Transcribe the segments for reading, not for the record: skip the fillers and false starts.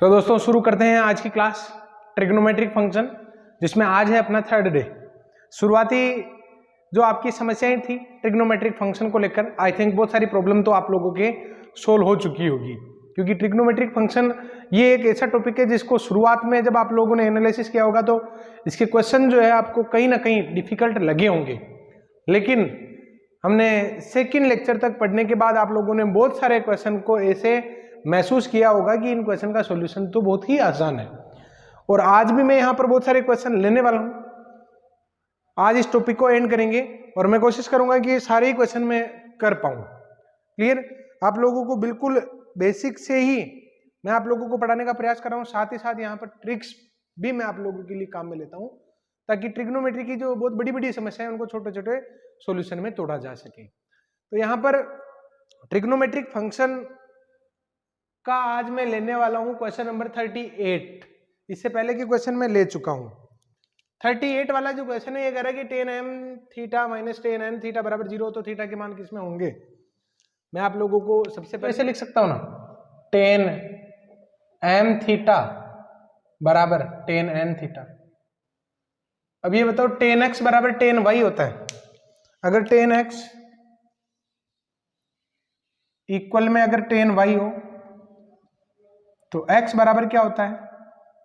तो दोस्तों शुरू करते हैं आज की क्लास ट्रिग्नोमेट्रिक फंक्शन, जिसमें आज है अपना थर्ड डे। शुरुआती जो आपकी समस्याएं थी ट्रिग्नोमेट्रिक फंक्शन को लेकर, आई थिंक बहुत सारी प्रॉब्लम तो आप लोगों के सोल्व हो चुकी होगी, क्योंकि ट्रिग्नोमेट्रिक फंक्शन ये एक ऐसा टॉपिक है जिसको शुरुआत में जब आप लोगों ने एनालिसिस किया होगा तो इसके क्वेश्चन जो है आपको कहीं ना कहीं डिफिकल्ट लगे होंगे, लेकिन हमने सेकेंड लेक्चर तक पढ़ने के बाद आप लोगों ने बहुत सारे क्वेश्चन को ऐसे महसूस किया होगा कि इन क्वेश्चन का सॉल्यूशन तो बहुत ही आसान है। और आज भी मैं यहाँ पर बहुत सारे क्वेश्चन लेने वाला हूँ। आज इस टॉपिक को एंड करेंगे और मैं कोशिश करूंगा कि सारे ही क्वेश्चन मैं कर पाऊँ। क्लियर? आप लोगों को बिल्कुल बेसिक से ही मैं आप लोगों को पढ़ाने का प्रयास कर रहा हूँ, साथ ही साथ यहाँ पर ट्रिक्स भी मैं आप लोगों के लिए काम में लेता हूँ, ताकि ट्रिग्नोमेट्री की जो बहुत बड़ी बड़ी समस्याएं उनको छोटे छोटे सॉल्यूशन में तोड़ा जा सके। तो यहाँ पर ट्रिग्नोमेट्रिक फंक्शन का आज मैं लेने वाला हूं क्वेश्चन नंबर 38। इससे पहले की क्वेश्चन मैं ले चुका हूं। 38 वाला जो क्वेश्चन है ये कह रहा है कि tan m theta minus tan n theta बराबर 0, तो थीटा के मान किसमें होंगे? मैं आप लोगों को सबसे पहले ऐसे लिख सकता हूं ना, tan m थीटा बराबर tan n थीटा। अब ये बताओ tan x बराबर tan y होता है। अगर tan x इक्वल में अगर tan y हो तो x बराबर क्या होता है?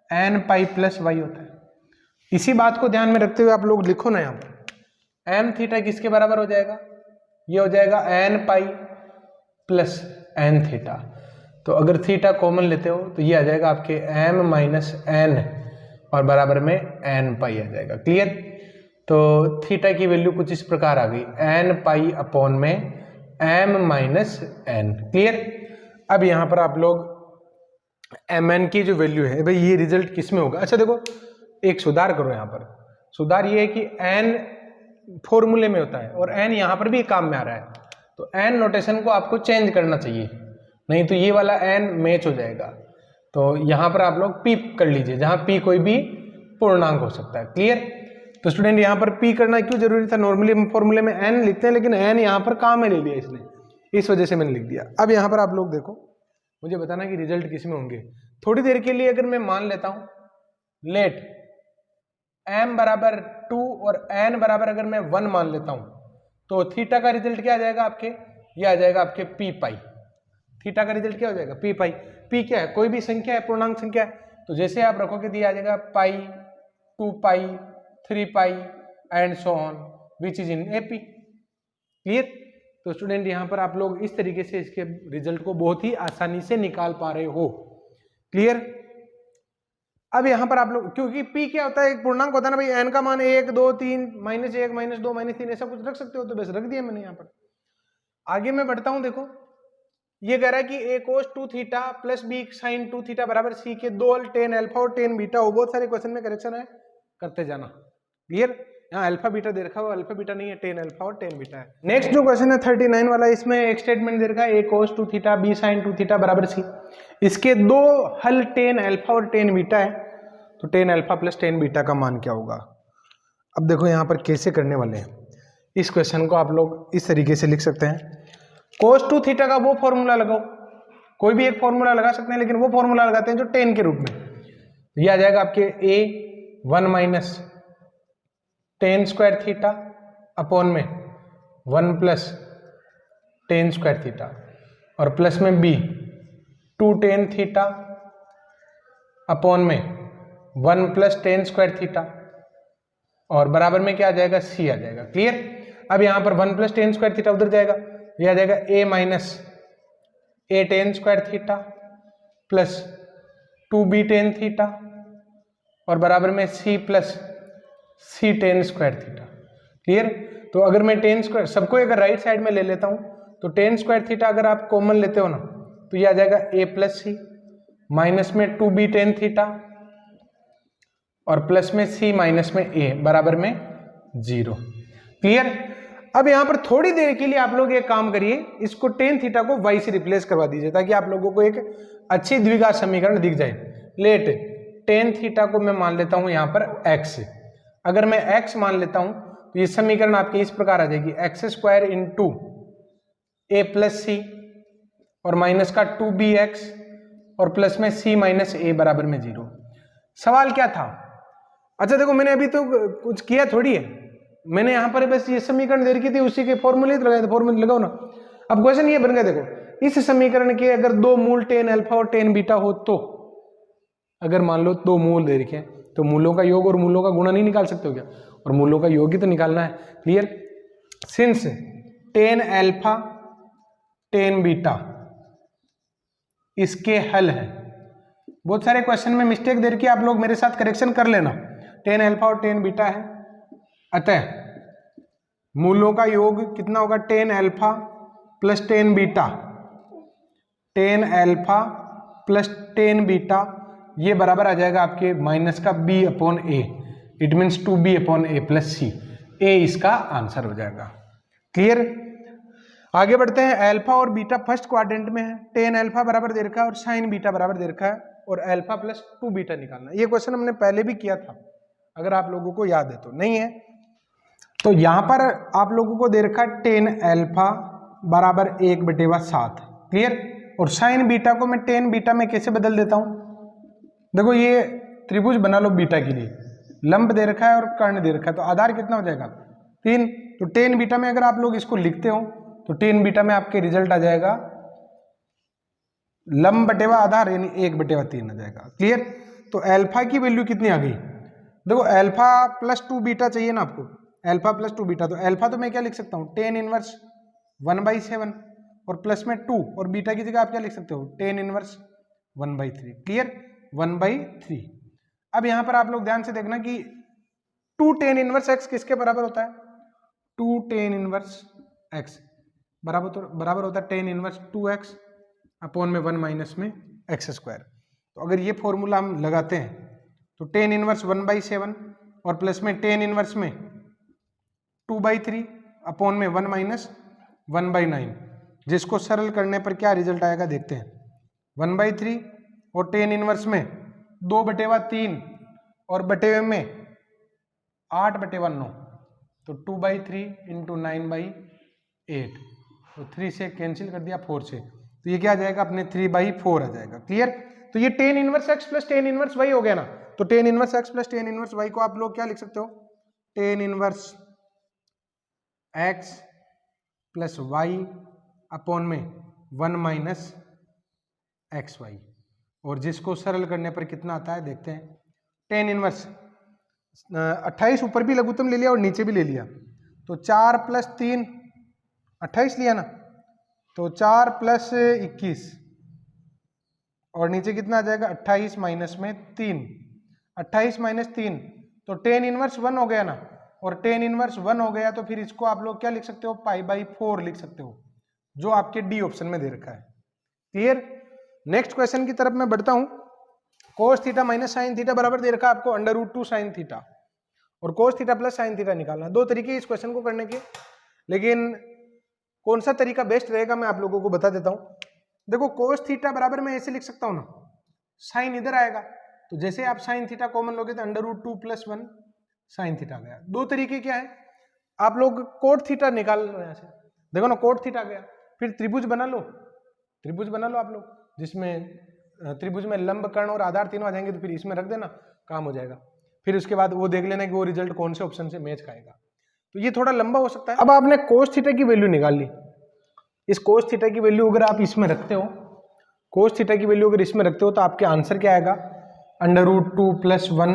n पाई प्लस y होता है। इसी बात को ध्यान में रखते हुए आप लोग लिखो ना, यहाँ पर m थीटा किसके बराबर हो जाएगा? ये हो जाएगा n pi plus n theta. तो अगर थीटा कॉमन लेते हो तो ये आ जाएगा आपके m माइनस n और बराबर में n पाई आ जाएगा। क्लियर? तो थीटा की वैल्यू कुछ इस प्रकार आ गई, n पाई अपॉन में m माइनस n। क्लियर? अब यहाँ पर आप लोग mn की जो वैल्यू है भाई, ये रिजल्ट किस में होगा? अच्छा देखो, एक सुधार करो। यहाँ पर सुधार ये है कि n फॉर्मूले में होता है और n यहाँ पर भी काम में आ रहा है, तो n नोटेशन को आपको चेंज करना चाहिए, नहीं तो ये वाला n मैच हो जाएगा। तो यहाँ पर आप लोग p कर लीजिए, जहाँ p कोई भी पूर्णांक हो सकता है। क्लियर? तो स्टूडेंट यहाँ पर p करना क्यों जरूरी था? नॉर्मली हम फॉर्मूले में n लिखते हैं, लेकिन n यहाँ पर काम में ले लिया इसने, इस वजह से मैंने लिख दिया। अब यहाँ पर आप लोग देखो, मुझे बताना कि रिजल्ट किस में होंगे। थोड़ी देर के लिए अगर मैं मान लेता हूं, लेट m बराबर 2 और n बराबर अगर मैं 1 मान लेता हूं, तो थीटा का रिजल्ट क्या आ जाएगा आपके? ये आ जाएगा आपके p पाई। थीटा का रिजल्ट क्या हो जाएगा? p पाई। p क्या है? कोई भी संख्या है, पूर्णांक संख्या है, तो जैसे आप रखोगे तो ये आ जाएगा pi, 2 pi, 3 pi and so on which is in AP। Clear? तो स्टूडेंट यहाँ पर आप लोग इस तरीके से इसके रिजल्ट को बहुत ही आसानी से निकाल पा रहे हो। क्लियर? अब यहाँ पर आप लोग, क्योंकि p क्या होता है? एक पूर्णांक होता है ना भाई, n का मान 1 2 3 -1 -2 -3 ऐसा कुछ रख सकते हो, तो बस रख दिया मैंने यहाँ पर। आगे मैं बढ़ता हूँ। देखो, ये कह रहा है कि a cos 2 theta plus b sin 2 theta बराबर c के दो हल tan अल्फा और tan बीटा हो। बहुत सारे क्वेश्चन में करेक्शन है, करते जाना। क्लियर? यहाँ अल्फा बीटा दे रखा है, अल्फा बीटा नहीं है, tan अल्फा और tan बीटा है। नेक्स्ट जो क्वेश्चन है 39 वाला, इसमें एक स्टेटमेंट दे रखा है a cos 2 theta b sin 2 theta बराबर c। इसके दो हल tan अल्फा और tan बीटा है, तो tan alpha plus tan beta का मान क्या होगा? अब देखो यहाँ पर कैसे करने वाले हैं इस क्वेश्चन को। आप लोग इस तरीके से लिख सकते हैं, cos 2 थीटा का वो फॉर्मूला लगाओ, कोई भी एक फॉर्मूला लगा सकते हैं, लेकिन वो फॉर्मूला लगाते हैं जो tan के रूप में। ये आ जाएगा आपके a 1 minus tan square theta upon में 1 प्लस tan स्क्वायर थीटा, और प्लस में b 2 tan थीटा अपॉन में 1 प्लस tan स्क्वायर थीटा, और बराबर में क्या आ जाएगा? c आ जाएगा। क्लियर? अब यहाँ पर 1 प्लस tan स्क्वायर थीटा उधर जाएगा, ये आ जाएगा a minus a tan square theta plus 2b tan theta, और बराबर में c plus c tan square theta. Clear? तो अगर मैं tan स्क्वायर सबको अगर राइट साइड में ले लेता हूं, तो tan स्क्वायर थीटा अगर आप कॉमन लेते हो ना, तो ये आ जाएगा a प्लस c माइनस में 2b tan थीटा और प्लस में c माइनस में a बराबर में 0। क्लियर? अब यहां पर थोड़ी देर के लिए आप लोग एक काम करिए, इसको tan थीटा को y से रिप्लेस करवा दीजिए, ताकि आप लोगों को एक अच्छी द्विघात समीकरण दिख जाए। लेट tan थीटा को मैं मान लेता हूं यहां पर x। अगर मैं x मान लेता हूं तो ये समीकरण आपके इस प्रकार आ जाएगी, x square into a plus c और माइनस का 2bx और प्लस में c माइनस a बराबर में 0। सवाल क्या था? अच्छा देखो, मैंने अभी तो कुछ किया थोड़ी है, मैंने यहाँ पर बस ये समीकरण दे रखी थी, उसी के फॉर्मूले लगाए थे, फॉर्मूले लगाओ ना। अब क्वेश्चन ये बन गया, देखो इस समीकरण के अगर दो मूल टेन अल्फा और टेन बीटा हो तो, अगर मान लो दो मूल दे रखे हैं तो मूलों का योग और मूलों का गुणा नहीं निकाल सकते हो क्या? और मूलों का योग ही तो निकालना है। Clear? Since tan alpha tan beta इसके हल है। बहुत सारे क्वेश्चन में मिस्टेक दे रखी है, आप लोग मेरे साथ करेक्शन कर लेना। टेन अल्फा और टेन बीटा है, अतः मूलों का योग कितना होगा? Tan alpha plus tan beta, tan alpha plus tan beta, ये बराबर आ जाएगा आपके माइनस का b upon a. It means 2b upon a plus c. ए इसका आंसर हो जाएगा। क्लियर? आगे बढ़ते हैं। अल्फा और बीटा फर्स्ट क्वाड्रेंट में है, टेन अल्फा बराबर दे रखा है और साइन बीटा बराबर दे रखा है, और अल्फा प्लस 2 बीटा निकालना है। ये क्वेश्चन हमने पहले भी किया था, अगर आप लोगों को याद है तो। नहीं है तो यहां पर आप लोगों को दे रखा है टेन अल्फा बराबर 1/7। क्लियर? और साइन बीटा को मैं टेन बीटा में कैसे बदल देता हूं? देखो ये त्रिभुज बना लो बीटा के लिए, लंब दे रखा है और कर्ण दे रखा है, तो आधार कितना हो जाएगा? 3। तो टेन बीटा में अगर आप लोग इसको लिखते हो तो टेन बीटा में आपके रिजल्ट आ जाएगा लंब बटेवा आधार, यानी 1/3 आ जाएगा। क्लियर? तो अल्फा की वैल्यू कितनी आ गई? देखो अल्फा प्लस 2 बीटा चाहिए ना आपको, अल्फा प्लस 2 बीटा, तो अल्फा तो मैं क्या लिख सकता हूँ? टेन इनवर्स 1/7 और प्लस में 2, और बीटा की जगह आप क्या लिख सकते हो? Tan inverse 1/3। क्लियर? 1/3। अब यहां पर आप लोग ध्यान से देखना कि 2 टेन इनवर्स एक्स किसके बराबर होता है? 2 टेन इनवर्स एक्स बराबर होता है टेन इनवर्स 2x अपॉन में 1 माइनस में x²। तो अगर ये फॉर्मूला हम लगाते हैं तो टेन इनवर्स 1/7 और प्लस में टेन इनवर्स में 2/3 अपॉन में 1 माइनस 1/9, जिसको सरल करने पर क्या रिजल्ट आएगा देखते हैं। 1/3 और टेन इनवर्स में 2/3 और बटेवे में 8/9, तो 2/3 इंटू 9/8, तो 3 से कैंसिल कर दिया 4 से, तो ये क्या आ जाएगा अपने 3/4 आ जाएगा। क्लियर? तो ये tan inverse x plus tan inverse y हो गया ना। तो tan inverse x plus tan inverse y को आप लोग क्या लिख सकते हो? Tan inverse x plus y upon में 1 माइनस एक्स वाई, और जिसको सरल करने पर कितना आता है देखते हैं। टेन इनवर्स 28 ऊपर भी लघुत्तम ले लिया और नीचे भी ले लिया, तो 4 + 3 28 लिया ना, तो 4 + 21 और नीचे कितना आ जाएगा? 28 माइनस में 3, 28 माइनस 3, तो टेन इनवर्स 1 हो गया ना, और टेन इनवर्स 1 हो गया तो फिर इसको आप लोग क्या लिख सकते हो? π/4 लिख सकते हो, जो आपके डी ऑप्शन में दे रखा है। क्लियर? नेक्स्ट क्वेश्चन की तरफ मैं बढ़ता हूं। cos theta minus sine theta बराबर दे रखा है आपको √2 साइन थीटा, और cos theta plus sine theta निकालना। दो तरीके इस क्वेश्चन को करने के, लेकिन कौन सा तरीका बेस्ट रहेगा मैं आप लोगों को बता देता हूं। देखो cos थीटा बराबर मैं ऐसे लिख सकता हूं ना, साइन इधर आएगा, तो जैसे आप साइन थीटा कॉमन लोगे तो √2 + 1 साइन थीटा गया। दो तरीके क्या है, आप लोग कोट थीटा निकाल लो यहां से, देखो ना कोट थीटा गया, फिर त्रिभुज बना लो, त्रिभुज बना लो आप लोग, जिसमें त्रिभुज में लंब कर्ण और आधार तीनों आ जाएंगे, तो फिर इसमें रख देना, काम हो जाएगा। फिर उसके बाद वो देख लेना कि वो रिजल्ट कौन से ऑप्शन से मैच खाएगा। तो ये थोड़ा लंबा हो सकता है। अब आपने कोस थीटा की वैल्यू निकाल ली, इस कोस थीटा की वैल्यू अगर आप इसमें रखते हो, कोस थीटा की वैल्यू अगर इसमें रखते हो तो आपके आंसर क्या आएगा? √2 + 1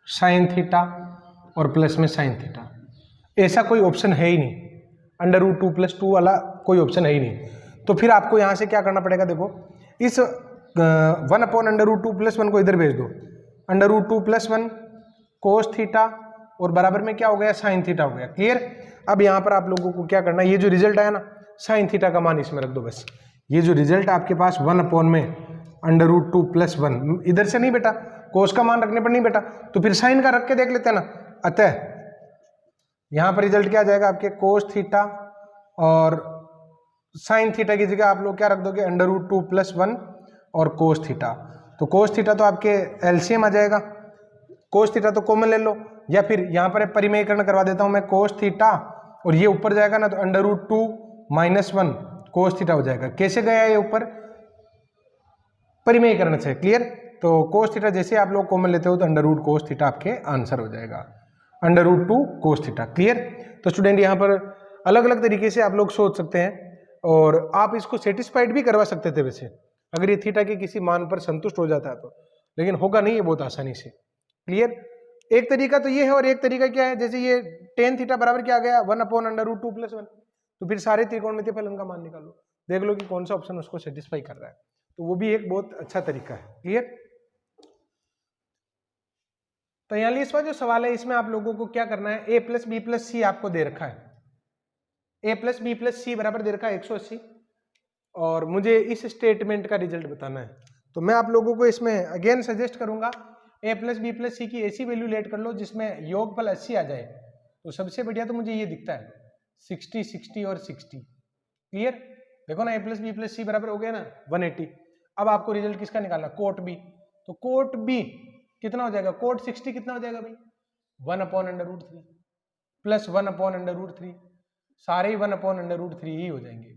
साइन थीटा और प्लस में साइन थीटा। ऐसा कोई ऑप्शन है ही नहीं, √2 + 2 वाला कोई ऑप्शन है ही नहीं। तो फिर आपको यहाँ से क्या करना पड़ेगा? देखो इस 1/√2 + 1 को इधर भेज दो, √2 + 1 कोस थीटा और बराबर में क्या हो गया? साइन थीटा हो गया। क्लियर? अब यहाँ पर आप लोगों को क्या करना है, ये जो रिजल्ट आया ना, साइन थीटा का मान इसमें रख दो बस। ये जो रिजल्ट आपके पास 1/में √2 + 1, इधर से नहीं बेटा, कोस का मान रखने पर नहीं बेटा, तो फिर साइन का रख के देख लेते हैं ना। अतः यहाँ पर रिजल्ट क्या आ जाएगा आपके? कोस थीटा और साइन थीटा की जगह आप लोग क्या रख दोगे? √2 + 1 और कोस थीटा। तो कोस थीटा तो आपके एलसीएम आ जाएगा, कोस थीटा तो कॉमन ले लो, या फिर यहाँ पर परिमेयकरण करवा देता हूँ मैं, कोस थीटा और ये ऊपर जाएगा ना, तो √2 - 1 कोस थीटा हो जाएगा। कैसे गया ये ऊपर? परिमेयकरण से। क्लियर? तो कोस थीटा जैसे आप लोग कॉमन लेते हो तो अंडर रूट कोस थीटा आपके आंसर हो जाएगा, under root 2 cos theta. Clear? तो स्टूडेंट यहाँ पर अलग अलग तरीके से आप लोग सोच सकते हैं और आप इसको सेटिस्फाइड भी करवा सकते थे वैसे, अगर ये थीटा के किसी मान पर संतुष्ट हो जाता है तो, लेकिन होगा नहीं ये बहुत आसानी से। क्लियर? एक तरीका तो ये है और एक तरीका क्या है, जैसे ये टेन थीटा बराबर क्या आ गया 1/√2 + 1, तो फिर सारे त्रिकोणमितीय फलन का मान निकालो, देख लो कि कौन सा ऑप्शन उसको सेटिस्फाई कर रहा है, तो वो भी एक बहुत अच्छा तरीका है। क्लियर? तो 43वां जो सवाल है इसमें आप लोगों को क्या करना है, a + b + c आपको दे रखा है, a + b + c बराबर दे रखा है 180, और मुझे इस स्टेटमेंट का रिजल्ट बताना है। तो मैं आप लोगों को इसमें अगेन सजेस्ट करूंगा a + b + c की ऐसी वैल्यू लेट कर लो जिसमें योगफल 80 आ जाए, तो सबसे बढ़िया तो मुझे ये दिखता है 60, 60 और 60। क्लियर? देखो ना, a + b + c बराबर हो गया ना 180। अब आपको रिजल्ट किसका निकालना, कोट b, तो कोट b कितना हो जाएगा, कोट 60 कितना हो जाएगा भाई 1/√3 + 1/√3, सारे ही 1/√3 ही हो जाएंगे,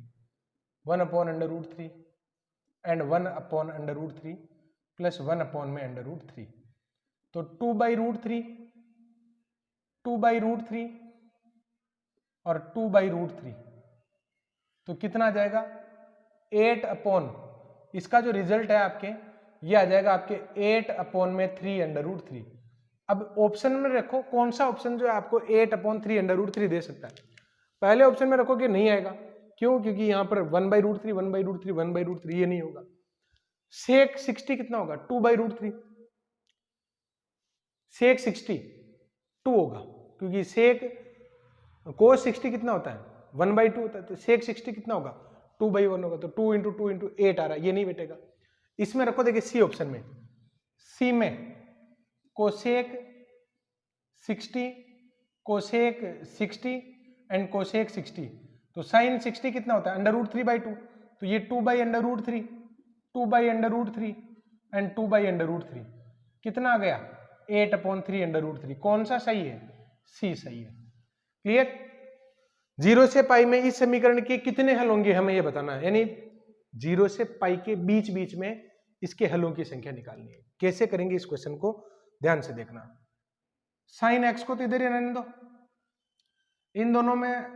1/√3 एंड 1/√3 + 1/√3, तो 2/√3, 2/√3 और 2/√3, तो कितना आ जाएगा 8 इसका जो रिजल्ट है आपके ये आ जाएगा आपके 8/3 √3। अब ऑप्शन में रखो कौन सा ऑप्शन जो है आपको 8/3 दे सकता है। पहले ऑप्शन में रखो कि नहीं आएगा, क्यों, क्योंकि यहाँ पर 1/√3 1/√3 1/√3 ये नहीं होगा। सेक 60 कितना होगा 2/√3, सेक 60 2 होगा, क्योंकि सेक कोस 60 कितना होता है 1/2 होता है, तो सेक 60 कितना होगा 2/1 होगा, तो 2 × 2 × 8 आ रहा है, ये नहीं बेटेगा। इसमें रखो, देखिए सी ऑप्शन में, सी में कोसेक 60, कोसेक 60 एंड कोसेक 60, तो साइन 60 कितना होता है √3/2, तो ये 2/√3, 2/√3 एंड 2/√3 कितना आ गया 8/3 कौन सा सही है, सी सही है। क्लियर? 0 से पाई में इस समीकरण के कितने हल होंगे हमें ये बताना है, यानी 0 से पाई के बीच बीच में इसके हलों की संख्या निकालनी है। कैसे करेंगे इस क्वेश्चन को ध्यान से देखना। साइन x को तो इधर ही रहने दो, इन दोनों में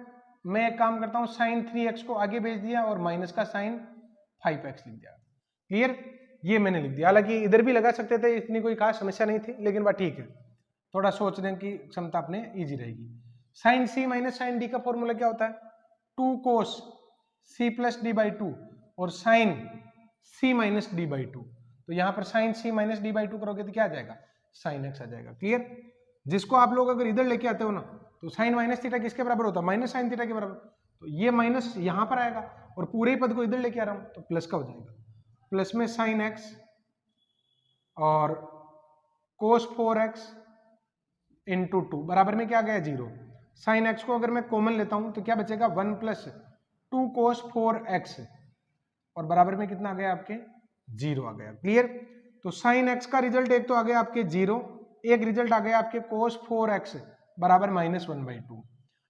मैं एक काम करता हूं, साइन 3x को आगे भेज दिया और माइनस का साइन 5x लिख दिया। क्लियर? ये मैंने लिख दिया, हालांकि इधर भी लगा सकते थे, इतनी कोई खास समस्या नहीं थी, लेकिन वह ठीक है, थोड़ा सोचने की क्षमता अपने ईजी रहेगी। Sine c minus sine d का फॉर्मूला क्या होता है 2 cos c + d/2 और साइन c माइनस d/2, तो यहाँ पर साइन c माइनस d/2 करोगे तो क्या आ जाएगा साइन x आ जाएगा। क्लियर? जिसको आप लोग अगर इधर लेके आते हो ना, तो साइन माइनस थीटा किसके बराबर होता है माइनस साइन थीटा के बराबर, तो ये माइनस यहाँ पर आएगा और पूरे ही पद को इधर लेके आ रहा हूँ तो प्लस का हो जाएगा, प्लस में साइन x और cos 4x × 2 बराबर में क्या आ गया 0। साइन x को अगर मैं कॉमन लेता हूं तो क्या बचेगा 1 + 2 cos 4x और बराबर में कितना आ गया आपके 0 आ गया। क्लियर? तो साइन x का रिजल्ट एक तो आ गया आपके 0, एक रिजल्ट आ गया आपके cos 4x बराबर -1/2।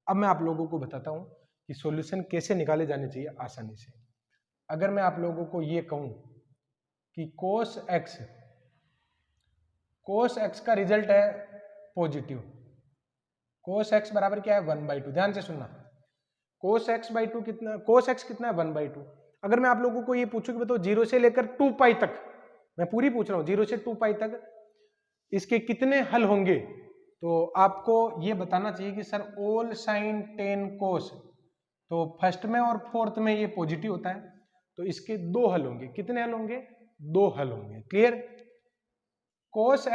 अब मैं आप लोगों को बताता हूं कि सॉल्यूशन कैसे निकाले जाने चाहिए आसानी से। अगर मैं आप लोगों को ये कहूं कि cos x का रिजल्ट है पॉजिटिव, cos x बराबर क्या है 1/2, ध्यान से सुनना, cos x/2 कितना, cos x कितना है 1/2। अगर मैं आप लोगों को ये पूछूं कि बताओ 0 से लेकर 2π तक, मैं पूरी पूछ रहा हूं 0 से 2π तक इसके कितने हल होंगे, तो आपको ये बताना चाहिए कि सर ऑल साइन टेन कोस, तो फर्स्ट में और फोर्थ में ये पॉजिटिव होता है, तो इसके 2 हल होंगे। कितने हल होंगे 2 हल होंगे। क्लियर? cos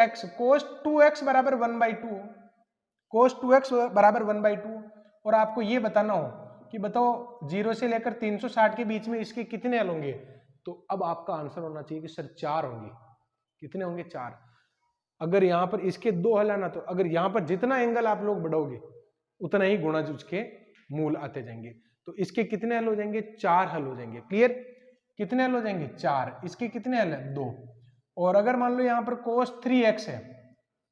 2x बराबर 1/2, cos 2x बराबर 1/2, और आपको ये बताना हो कि बताओ 0 से लेकर 360 के बीच में इसके कितने हल होंगे, तो अब आपका आंसर होना चाहिए कि सर 4 होंगे। कितने होंगे 4। अगर यहाँ पर इसके 2 हल आना, तो अगर यहाँ पर जितना एंगल आप लोग बढ़ाओगे उतना ही गुणा उसके मूल आते जाएंगे, तो इसके कितने हल हो जाएंगे 4 हल हो जाएंगे। क्लियर? कितने हल हो जाएंगे 4, इसके कितने हल है 2, और अगर मान लो यहाँ पर cos 3x है,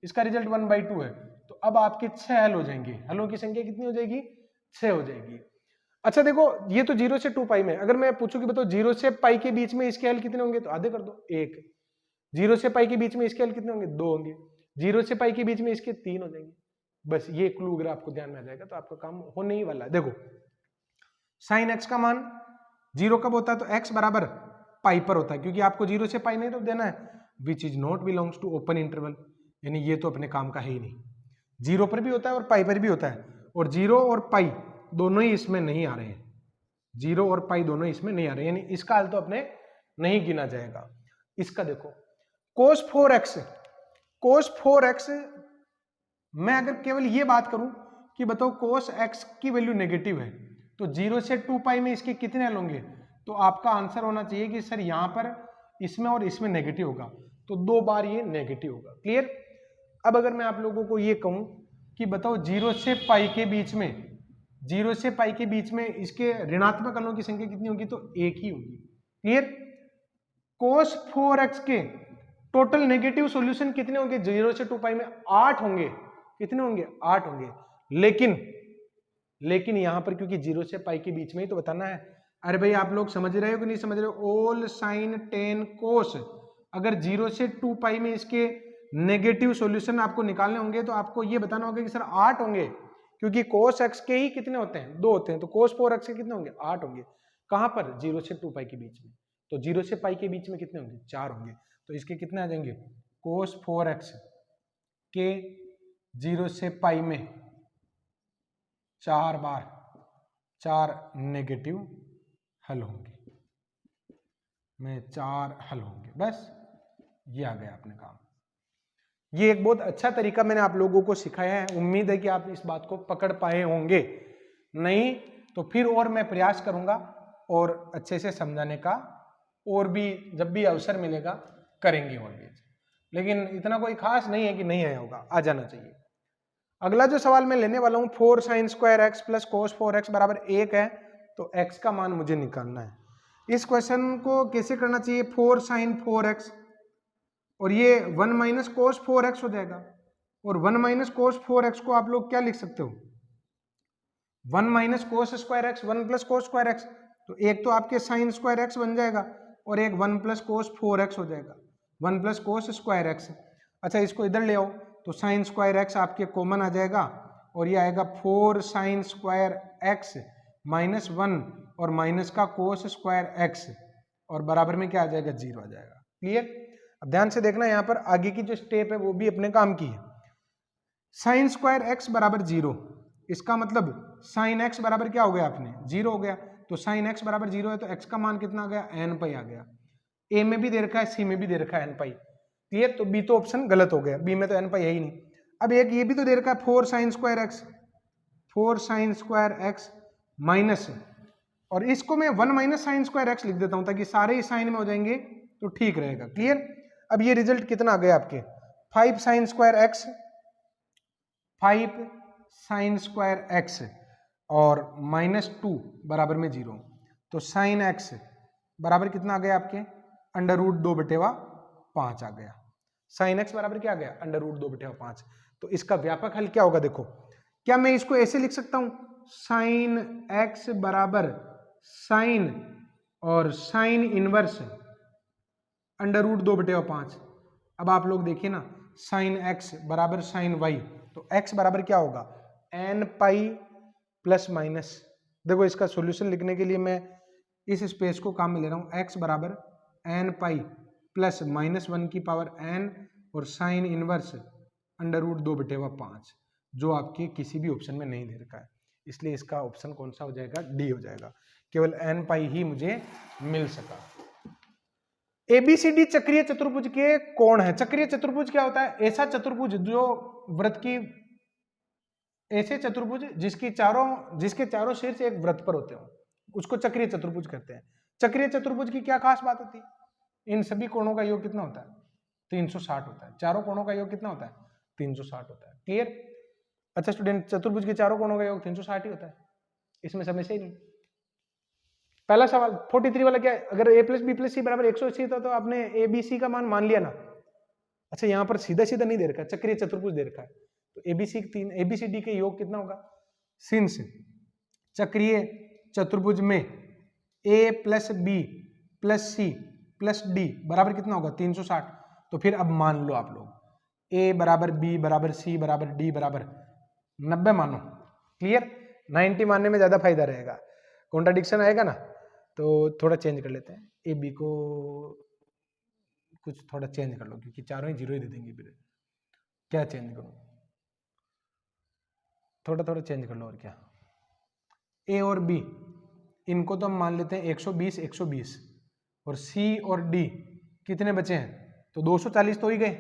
इसका रिजल्ट 1/2 है, तो अब आपके 6 हल हो जाएंगे। हलों की संख्या कितनी हो जाएगी 6 हो जाएगी। अच्छा देखो, ये तो 0 से 2 पाई में, अगर मैं पूछूं कि बताओ 0 से पाई के बीच में इसके हल कितने होंगे, तो आधे कर दो, 1। 0 से पाई के बीच में इसके हल कितने होंगे, 2 होंगे। 0 से पाई के बीच में इसके 3 हो जाएंगे। बस ये क्लू अगर आपको ध्यान में आ जाएगा तो आपका काम होने ही वाला है। देखो साइन एक्स का मान 0 कब होता है, तो एक्स बराबर पाई पर होता है, क्योंकि आपको 0 से पाई नहीं तो देना है, which is not belongs to open interval, यानी ये तो अपने काम का है ही नहीं। 0 पर भी होता है और पाई पर भी होता है, और 0 और पाई दोनों ही इसमें नहीं आ रहे हैं। 0 और पाई दोनों इसमें नहीं आ रहे, यानी इसका हल तो अपने नहीं गिना जाएगा। इसका देखो cos 4x, cos 4x मैं अगर केवल ये बात करूं कि बताओ cos x की वैल्यू नेगेटिव है, तो 0 से 2 पाई में इसके कितने हल होंगे, तो आपका आंसर होना चाहिए कि सर यहां पर इसमें और इसमें नेगेटिव होगा, तो 2 बार ये नेगेटिव होगा। क्लियर। अब अगर मैं आप लोगों को ये कहूं कि बताओ 0 से पाई के बीच में, 0 से पाई के बीच में इसके ऋणात्मक हलों की संख्या कितनी होगी, तो 1 ही होगी। क्लियर। cos 4x के टोटल नेगेटिव सॉल्यूशन कितने होंगे, 0 से 2 पाई में 8 होंगे। कितने होंगे, 8 होंगे। लेकिन यहां पर क्योंकि 0 से पाई के बीच में ही तो बताना है। अरे भाई आप लोग समझ रहे हो कि नहीं समझ रहे हो, ऑल साइन टेन कोस, अगर 0 से 2 पाई में इसके नेगेटिव सॉल्यूशन आपको निकालने होंगे तो आपको ये बताना होगा कि सर 8 होंगे, क्योंकि cos x के ही कितने होते हैं, 2 होते हैं, तो cos 4x के कितने होंगे, 8 होंगे। कहां पर, 0 से 2 पाई के बीच में, तो 0 से पाई के बीच में कितने होंगे, 4 होंगे, तो इसके कितने आ जाएंगे, cos 4x के 0 से पाई में 4 बार 4 नेगेटिव हल होंगे, में 4 हल होंगे। बस ये आ गया अपने काम। ये एक बहुत अच्छा तरीका मैंने आप लोगों को सिखाया है, उम्मीद है कि आप इस बात को पकड़ पाए होंगे, नहीं तो फिर और मैं प्रयास करूंगा और अच्छे से समझाने का, और भी जब भी अवसर मिलेगा करेंगे और भी, लेकिन इतना कोई खास नहीं है कि नहीं आया होगा, आ जाना चाहिए। अगला जो सवाल मैं लेने वाला हूं, 4 sine square x plus cos 4x बराबर 1 है, तो x का मान मुझे निकालना है। इस क्वेश्चन को कैसे करना चाहिए, 4 साइन 4x और ये 1 माइनस कोस 4x हो जाएगा, और 1 माइनस कोस 4x को आप लोग क्या लिख सकते हो, 1 minus cos square x, 1 plus cos square x, तो एक तो आपके साइन स्क्वायर एक्स बन जाएगा और एक 1 प्लस कोस 4x हो जाएगा, 1 प्लस कोस स्क्वायर एक्स। अच्छा इसको इधर ले आओ, तो साइन स्क्वायर एक्स आपके कॉमन आ जाएगा और ये आएगा 4 साइन स्क्वायर एक्स माइनस 1 और माइनस का कोस स्क्वायर एक्स, और बराबर में क्या आ जाएगा, 0 आ जाएगा। क्लियर। अब ध्यान से देखना, यहाँ पर आगे की जो स्टेप है वो भी अपने काम की है। साइन स्क्वायर एक्स बराबर 0, इसका मतलब साइन एक्स बराबर क्या हो गया आपने, 0 हो गया, तो साइन एक्स बराबर 0 है, तो एक्स का मान कितना आ गया, n पाई आ गया। ए में भी दे रखा है, सी में भी दे रखा है n पाई। क्लियर। तो बी तो ऑप्शन गलत हो गया, बी में तो n पाई है ही नहीं। अब एक ये भी तो दे रखा है 4 sine square x, 4 sine square x minus, और इसको मैं 1 माइनस साइन स्क्वायर एक्स लिख देता हूं ताकि सारे ही साइन में हो जाएंगे तो ठीक रहेगा। क्लियर। अब ये रिजल्ट कितना आ गया आपके, 5 sine square x, 5 sine square x और माइनस 2 बराबर में 0, तो साइन एक्स बराबर कितना आ गया आपके, अंडर रूट 2/5 आ गया। साइन एक्स बराबर क्या आ गया, अंडर रूट 2/5। तो इसका व्यापक हल क्या होगा, देखो क्या मैं इसको ऐसे लिख सकता हूं, साइन एक्स बराबर साइन और साइन इनवर्स अंडर रूट 2/5। अब आप लोग देखिए ना, साइन एक्स बराबर साइन वाई, तो एक्स बराबर क्या होगा, n पाई प्लस माइनस। देखो इसका सॉल्यूशन लिखने के लिए मैं इस स्पेस को काम में ले रहा हूं, x बराबर n पाई प्लस माइनस 1 की पावर n और साइन इनवर्स अंडर रूट 2/5, जो आपके किसी भी ऑप्शन में नहीं दे रखा है, इसलिए इसका ऑप्शन कौन सा हो जाएगा, डी हो जाएगा। केवल n पाई ही मुझे मिल सका। एबीसीडी चक्रीय चतुर्भुज के कोण है। चक्रीय चतुर्भुज क्या होता है, ऐसा चतुर्भुज जो वृत्त की, ऐसे चतुर्भुज जिसके चारों शीर्ष एक वृत्त पर होते हो, उसको चक्रीय चतुर्भुज कहते हैं। चक्रीय चतुर्भुज की क्या खास बात होती है, इन सभी कोणों का योग कितना होता है, 360 होता है। चारों कोणों का योग कितना होता है, 360 होता है। क्लियर। अच्छा स्टूडेंट, चतुर्भुज के चारों कोणों का योग 360 ही होता है, इसमें समस्या ही नहीं। पहला सवाल 43 वाला क्या है, अगर a प्लस बी प्लस सी बराबर 180 था तो आपने ए बी सी का मान मान लिया ना। अच्छा यहाँ पर सीधा सीधा नहीं दे रखा है, चक्रीय चतुर्भुज दे रखा है, तो एबीसीडी के योग कितना होगा, सिंस चक्रीय चतुर्भुज में a plus B plus C plus D बराबर कितना होगा 360। तो फिर अब मान लो आप लोग a बराबर b बराबर c बराबर d बराबर 90 मानो। क्लियर? 90 मानने में ज्यादा फायदा रहेगा, कॉन्ट्राडिक्शन आएगा ना। तो थोड़ा चेंज कर लेते हैं, ए बी को कुछ थोड़ा चेंज कर लो क्योंकि चारों ही जीरो ही दे देंगे। फिर क्या चेंज करूं, थोड़ा चेंज कर लो और क्या। ए और बी इनको तो हम मान लेते हैं 120 120 और सी और डी कितने बचे हैं, तो 240 तो ही गए,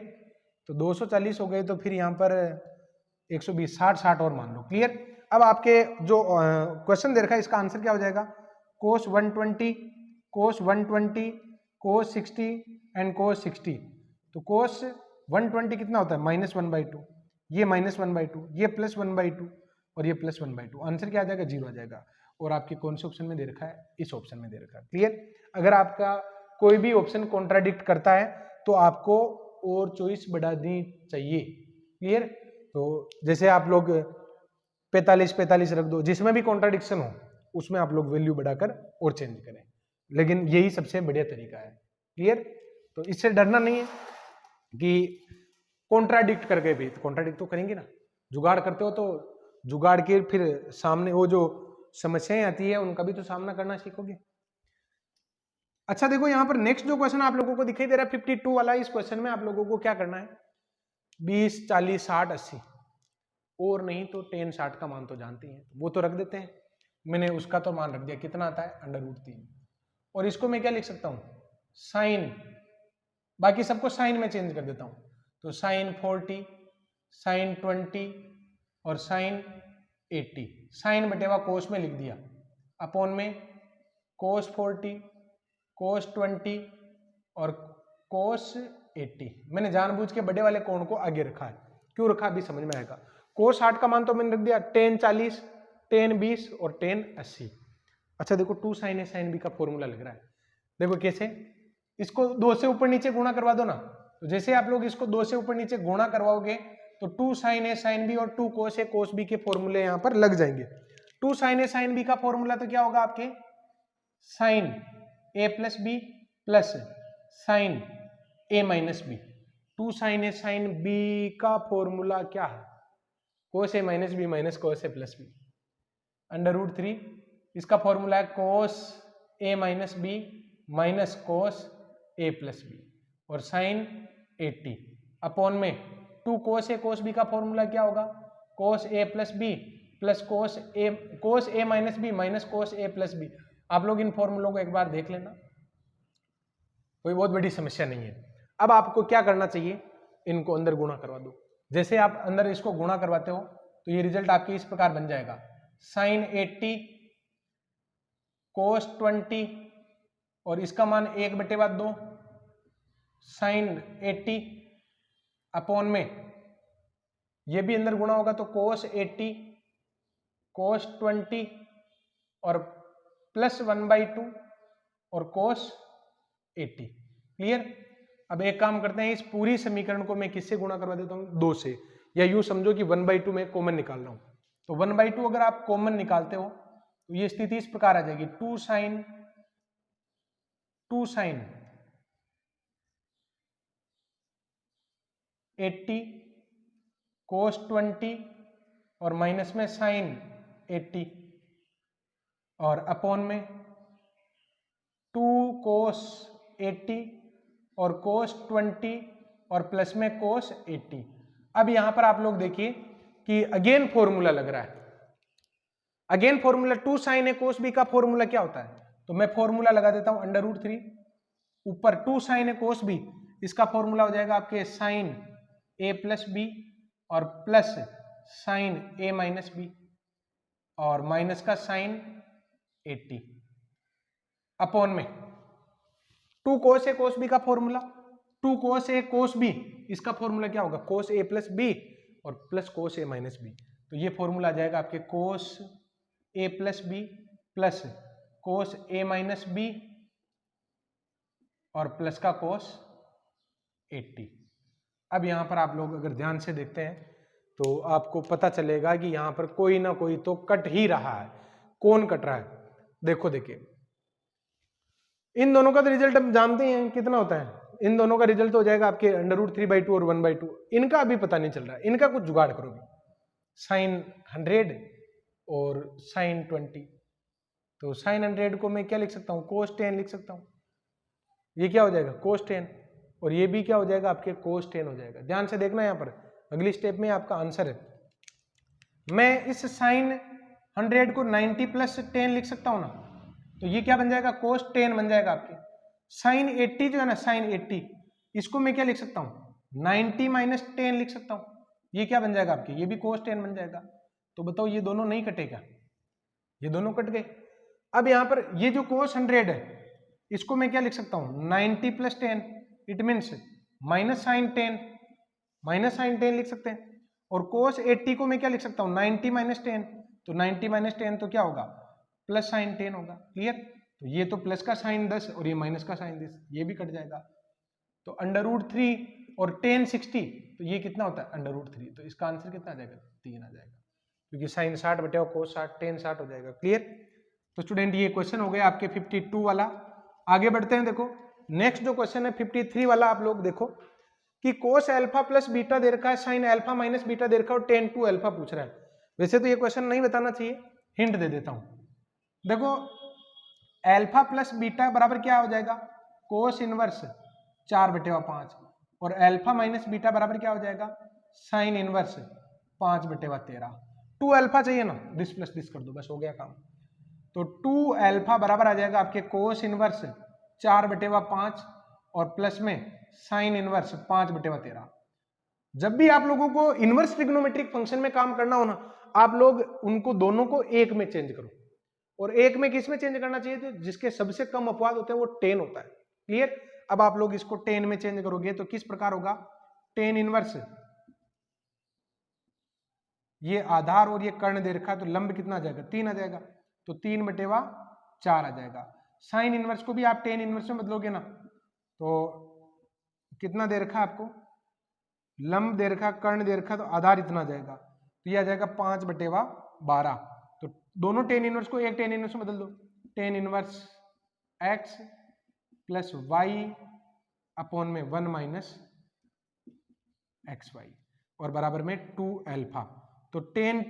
तो 240 हो गए। तो फिर यहाँ पर 120 60 और मान लो। क्लियर? अब आपके जो क्वेश्चन दे रखा है इसका आंसर क्या हो जाएगा, कोस 120 कोस 120 कोस 60 एंड कोस 60। तो कोस 120 कितना होता है -1/2, ये -1/2, ये +1/2 और ये +1/2। आंसर क्या आ जाएगा 0 आ जाएगा। और आपके कौन से ऑप्शन में दे रखा है, इस ऑप्शन में दे रखा है। क्लियर? अगर आपका कोई भी ऑप्शन कॉन्ट्राडिक्ट करता है तो आपको और चॉइस बढ़ा दी चाहिए। क्लियर? तो जैसे आप लोग 45 रख दो, जिसमें भी कॉन्ट्राडिक्शन हो उसमें आप लोग वैल्यू बढ़ाकर और चेंज करें, लेकिन यही सबसे बढ़िया तरीका है। क्लियर? तो इससे डरना नहीं है कि कॉन्ट्राडिक्ट कर गए भी, तो कॉन्ट्राडिक्ट तो करेंगे ना। जुगाड़ करते हो तो जुगाड़ के फिर सामने वो जो समस्याएं आती है उनका भी तो सामना करना सीखोगे। अच्छा देखो यहाँ पर नेक्स्ट जो क्वेश्चन आप लोगों को दिखाई दे रहा है 52 वाला, इस क्वेश्चन में आप लोगों को क्या करना है, 20 40 60 80 और नहीं तो tan 60 का मान तो जानते हैं, वो तो रख देते हैं। मैंने उसका तो मान रख दिया, कितना आता है √3। और इसको मैं क्या लिख सकता हूं, साइन, बाकी सबको साइन में चेंज कर देता हूं। तो साइन 40 साइन 20 और साइन 80, साइन बटेवा कोस में लिख दिया, अपॉन में कोस 40 कोस 20 और कोस 80। मैंने जानबूझ के बड़े वाले कोण को आगे रखा है, क्यों रखा अभी समझ में आएगा। कोस 60 का मान तो मैंने रख दिया tan 40 tan 20 और tan 80। अच्छा देखो 2 sin a sin b का फॉर्मूला लग रहा है, देखो कैसे, इसको 2 से ऊपर नीचे गुणा करवा दो ना। तो जैसे आप लोग इसको 2 से ऊपर नीचे गुणा करवाओगे तो 2 sin a sin b और 2 cos a cos b के फॉर्मूले यहां पर लग जाएंगे। 2 sin a sin b का फॉर्मूला तो क्या होगा आपके, sin a plus B plus sin a minus B. 2 sin a sin b का फॉर्मूला क्या है, cos a minus B minus cos a plus B √3। इसका फॉर्मूला है cos a minus B minus cos a plus B और sin 80 upon में 2 cos a cos b का formula क्या होगा, cos a plus B plus cos a minus B minus cos a plus B. आप लोग इन फॉर्मूलों को एक बार देख लेना, कोई बहुत बड़ी समस्या नहीं है। अब आपको क्या करना चाहिए, इनको अंदर गुणा करवा दो। जैसे आप अंदर इसको गुणा करवाते हो तो ये रिजल्ट आपके इस प्रकार बन जाएगा, sin 80 cos 20 और इसका मान 1/2 sin 80 अपॉन में ये भी अंदर गुणा होगा तो cos 80 cos 20 और प्लस 1/2 और cos 80। क्लियर? अब एक काम करते हैं, इस पूरी समीकरण को मैं किससे गुणा करवा देता हूं, 2 से, या यूं समझो कि 1/2 में कॉमन निकाल रहा हूं। तो 1/2 अगर आप कॉमन निकालते हो तो ये स्थिति इस प्रकार आ जाएगी, 2 sin 80 cos 20 और माइनस में sin 80 और अपॉन में 2 cos 80 और cos 20 और प्लस में cos 80। अब यहां पर आप लोग देखिए कि अगेन फॉर्मूला लग रहा है, again formula 2 sin a cos b का फॉर्मूला क्या होता है, तो मैं फॉर्मूला लगा देता हूं √3 ऊपर 2 sin a cos b, इसका फॉर्मूला हो जाएगा आपके sin a प्लस बी और plus sin a minus B और माइनस का sin 80 अपॉन में 2 cos a cos b का formula, 2 cos a cos b, इसका फॉर्मूला क्या होगा, cos a प्लस बी और plus cos a minus B. तो ये फॉर्मूला आ जाएगा आपके cos a plus B plus cos a minus B और प्लस का cos 80। अब यहां पर आप लोग अगर ध्यान से देखते हैं तो आपको पता चलेगा कि यहां पर कोई ना कोई तो कट ही रहा है। कौन कट रहा है, देखो देखिए, इन दोनों का तो रिजल्ट हम जानते हैं कितना होता है, इन दोनों का रिजल्ट हो जाएगा आपके √3/2 और 1/2। इनका अभी पता नहीं चल रहा है, इनका कुछ जुगाड़ करोगे, sin 100 और sin 20। तो sin 100 को मैं क्या लिख सकता हूँ, cos 10 लिख सकता हूँ, ये क्या हो जाएगा cos 10, और ये भी क्या हो जाएगा आपके cos 10 हो जाएगा। ध्यान से देखना यहाँ पर, अगली स्टेप में आपका आंसर है। मैं इस sin 100 को 90 + 10 लिख सकता हूँ ना, तो ये क्या बन जाएगा cos 10 बन जाएगा आपके। sin 80 जो है ना, sin 80, इसको मैं क्या लिख सकता हूँ, 90 - 10 लिख सकता हूँ, ये क्या बन जाएगा आपके, ये भी cos 10 बन जाएगा। तो बताओ ये दोनों नहीं कटेगा, ये दोनों कट गए। अब यहाँ पर ये जो cos 100 है, इसको मैं क्या लिख सकता हूँ, 90 + 10, इट मीन्स -sin 10 लिख सकते हैं। और cos 80 को मैं क्या लिख सकता हूँ, 90 - 10, तो 90 - 10 तो क्या होगा, +sin 10 होगा। क्लियर? तो ये तो प्लस का साइन 10 और ये माइनस का साइन 10, ये भी कट जाएगा। तो √3 और 10 60, तो ये कितना होता है √3, तो इसका आंसर कितना आ जाएगा, 3 आ जाएगा, क्योंकि साइन 60 बटे cos 60, 10 60 हो जाएगा। क्लियर? तो स्टूडेंट ये क्वेश्चन हो गया आपके 52 वाला। आगे बढ़ते हैं, देखो नेक्स्ट जो क्वेश्चन है 53 वाला, आप लोग देखो कि cos α + बीटा दे रखा है, sin α - बीटा दे रखा है और tan 2α पूछ रहा है। वैसे तो ये क्वेश्चन नहीं बताना चाहिए, हिंट दे देता हूं। देखो अल्फा प्लस बीटा बराबर क्या हो जाएगा, cos इनवर्स 4/5, और अल्फा माइनस बीटा बराबर क्या हो जाएगा, sin इनवर्स 5/13। 2α चाहिए ना, दिस प्लस दिस कर दो, बस हो गया काम। तो 2α बराबर आ जाएगा आपके cos इनवर्स 4/5 और प्लस में sin इनवर्स 5/13। जब भी आप लोगों को इनवर्स ट्रिग्नोमेट्रिक फंक्शन में काम करना हो ना, आप लोग उनको दोनों को एक में चेंज करो। और एक में किस में चेंज करना चाहिए, तो जिसके सबसे कम अपवाद होते हैं वो tan होता है। क्लियर? अब आप लोग इसको tan में चेंज करोगे तो किस प्रकार होगा, tan इनवर्स, ये आधार और ये कर्ण दे रखा है, तो लंब कितना आ जाएगा, 3 आ जाएगा, तो 3/4 आ जाएगा। साइन इनवर्स को भी आप tan इनवर्स में बदलोगे ना, तो कितना दे रखा है आपको, लंब दे रखा, कर्ण दे रखा, तो आधार इतना आ जाएगा, तो ये आ जाएगा 5/12। तो दोनों tan इनवर्स को एक tan इनवर्स में बदल दो, tan inverse x + y/1 - xy और बराबर में 2α। तो tan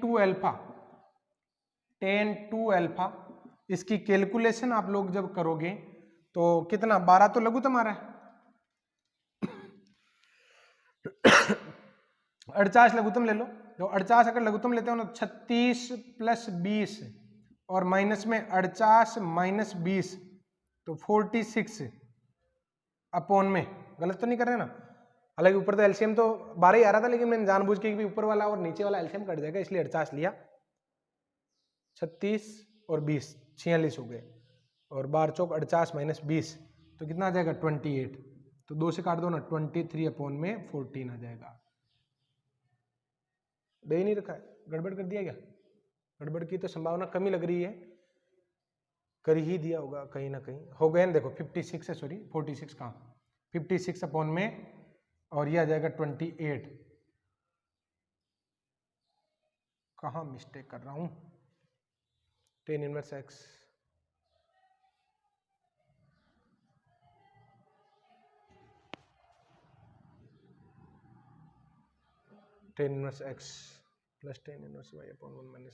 2α इसकी कैलकुलेशन आप लोग जब करोगे तो कितना, 12 तो लघुत्तम आ रहा है, 48 लघुत्तम ले लो। तो 48 अगर लघुत्तम लेते हो ना, 36 + 20 और माइनस में 48 - 20, तो 46/, गलत तो नहीं कर रहे ना, हालांकि ऊपर तो एलसीएम तो 12 ही आ रहा था, लेकिन मैंने जानबूझ के भी ऊपर वाला और नीचे वाला एलसीएम कट जाएगा, इसलिए 48 लिया। 36 और 20 46 हो गए, और 12 चौक 48 - 20, तो कितना आ जाएगा 28। तो 2 से काट दो ना, 23/14 आ जाएगा। दे ही नहीं रखा है, गड़बड़ कर दिया क्या, गड़बड़ की तो संभावना कम ही लग रही है, कर ही दिया होगा कहीं ना कहीं, हो गए। देखो 56 है, सॉरी 46 कहाँ, 56/, और ये आ जाएगा 28। कहाँ मिस्टेक कर रहा हूं, tan inverse x tan inverse x + tan inverse y/1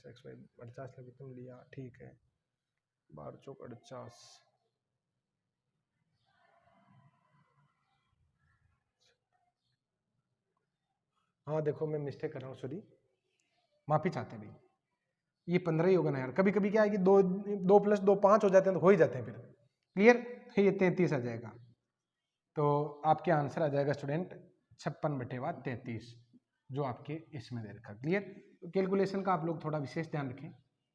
- xy, 48 लघुत्तम लिया, ठीक है, 12 चौक 48। हाँ देखो मैं मिस्टेक कर रहा हूँ, सॉरी, माफी चाहते हैं भाई, ये 15 ही होगा ना यार, कभी कभी क्या है कि 2 + 2 5 हो जाते हैं, तो हो ही जाते हैं फिर। क्लियर? ये 33 आ जाएगा, तो आपके आंसर आ जाएगा स्टूडेंट 56/33, जो आपके इसमें दे रखा। क्लियर? तो कैलकुलेशन का आप लोग थोड़ा विशेष ध्यान रखें,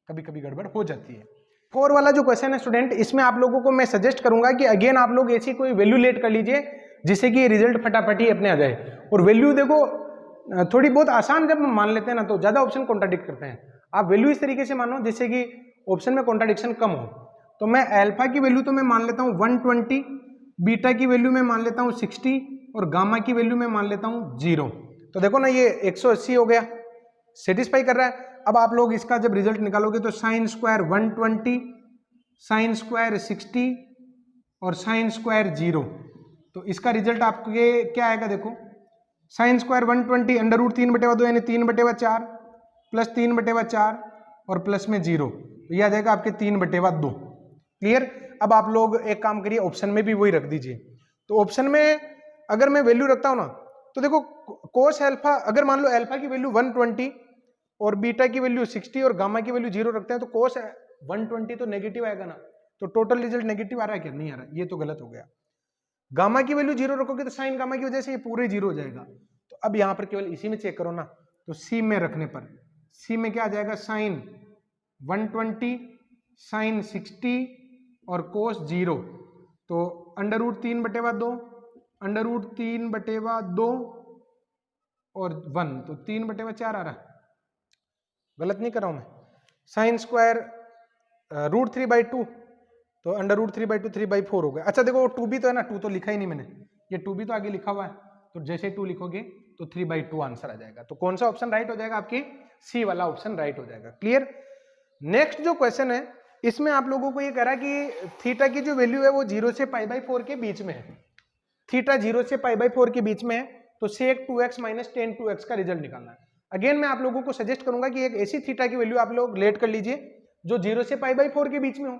कभी कभी गड़बड़ हो जाती है। 4 वाला जो क्वेश्चन है स्टूडेंट, इसमें आप लोगों को मैं सजेस्ट करूंगा कि अगेन आप लोग ऐसी कोई वैल्यू लेट कर लीजिए जिससे कि रिजल्ट फटाफट ही अपने आ जाए। और वैल्यू देखो थोड़ी बहुत आसान जब हम मान लेते हैं ना, तो ज्यादा ऑप्शन कॉन्ट्राडिक्ट करते हैं। आप वैल्यू इस तरीके से मानो जिससे कि ऑप्शन में कॉन्ट्राडिक्शन कम हो। तो मैं अल्फा की वैल्यू तो मैं मान लेता हूँ 120, बीटा की वैल्यू मैं मान लेता हूँ 60, और गामा की वैल्यू मैं मान लेता हूँ 0। तो देखो ना ये 180 हो गया, सेटिस्फाई कर रहा है। अब आप लोग इसका जब रिजल्ट निकालोगे तो sin² 120, साइन स्क्वायर 60 और साइन स्क्वायर 0। तो इसका रिजल्ट आपके क्या आएगा देखो, साइन स्क्वायर 120 अंडर रूट 3/2 यानी 3/4 प्लस 3/4 और प्लस में 0, तो ये आ जाएगा आपके 3/2। क्लियर। अब आप लोग एक काम करिए, ऑप्शन में भी वही रख दीजिए। तो ऑप्शन में अगर मैं वैल्यू रखता हूं ना, तो देखो कोस अल्फा, अगर मान लो अल्फा की वैल्यू 120 और बीटा की वैल्यू 60 और गामा की वैल्यू 0 रखते हैं, तो कोस 120 तो नेगेटिव आएगा ना, तो टोटल रिजल्ट नेगेटिव आ रहा है क्या? नहीं आ रहा, ये तो गलत हो गया। गामा की वैल्यू 0 रखोगे तो साइन गामा की वजह से ये पूरे 0 हो जाएगा। तो अब यहां पर केवल इसी में चेक करो ना, तो सी में रखने पर सी में क्या आ जाएगा, साइन 120 साइन 60 और कोस 0, तो अंडर रूट 3/2 अंडर रूट 3/2 और 1, तो 3/4 आ रहा है, गलत नहीं कर रहा हूं मैं। साइन स्क्वायर रूट 3/2, तो अंडर रूट 3/2 3/4 हो गया। अच्छा देखो 2 भी तो है ना, 2 तो लिखा ही नहीं मैंने, ये 2 भी तो आगे लिखा हुआ है, तो जैसे 2 लिखोगे तो 3/2 आंसर आ जाएगा। तो कौन सा ऑप्शन राइट हो जाएगा? आपकी सी वाला ऑप्शन राइट हो जाएगा। क्लियर। नेक्स्ट जो क्वेश्चन है, इसमें आप लोगों को ये कह रहा है कि थीटा की जो वैल्यू है वो 0 से π/4 के बीच में है। थीटा 0 से π/4 के बीच में है, तो sec 2x - tan 2x का रिजल्ट निकालना है। अगेन मैं आप लोगों को सजेस्ट करूंगा कि एक ऐसी थीटा की वैल्यू आप लोग लेट कर लीजिए जो 0 से π/4 के बीच में हो।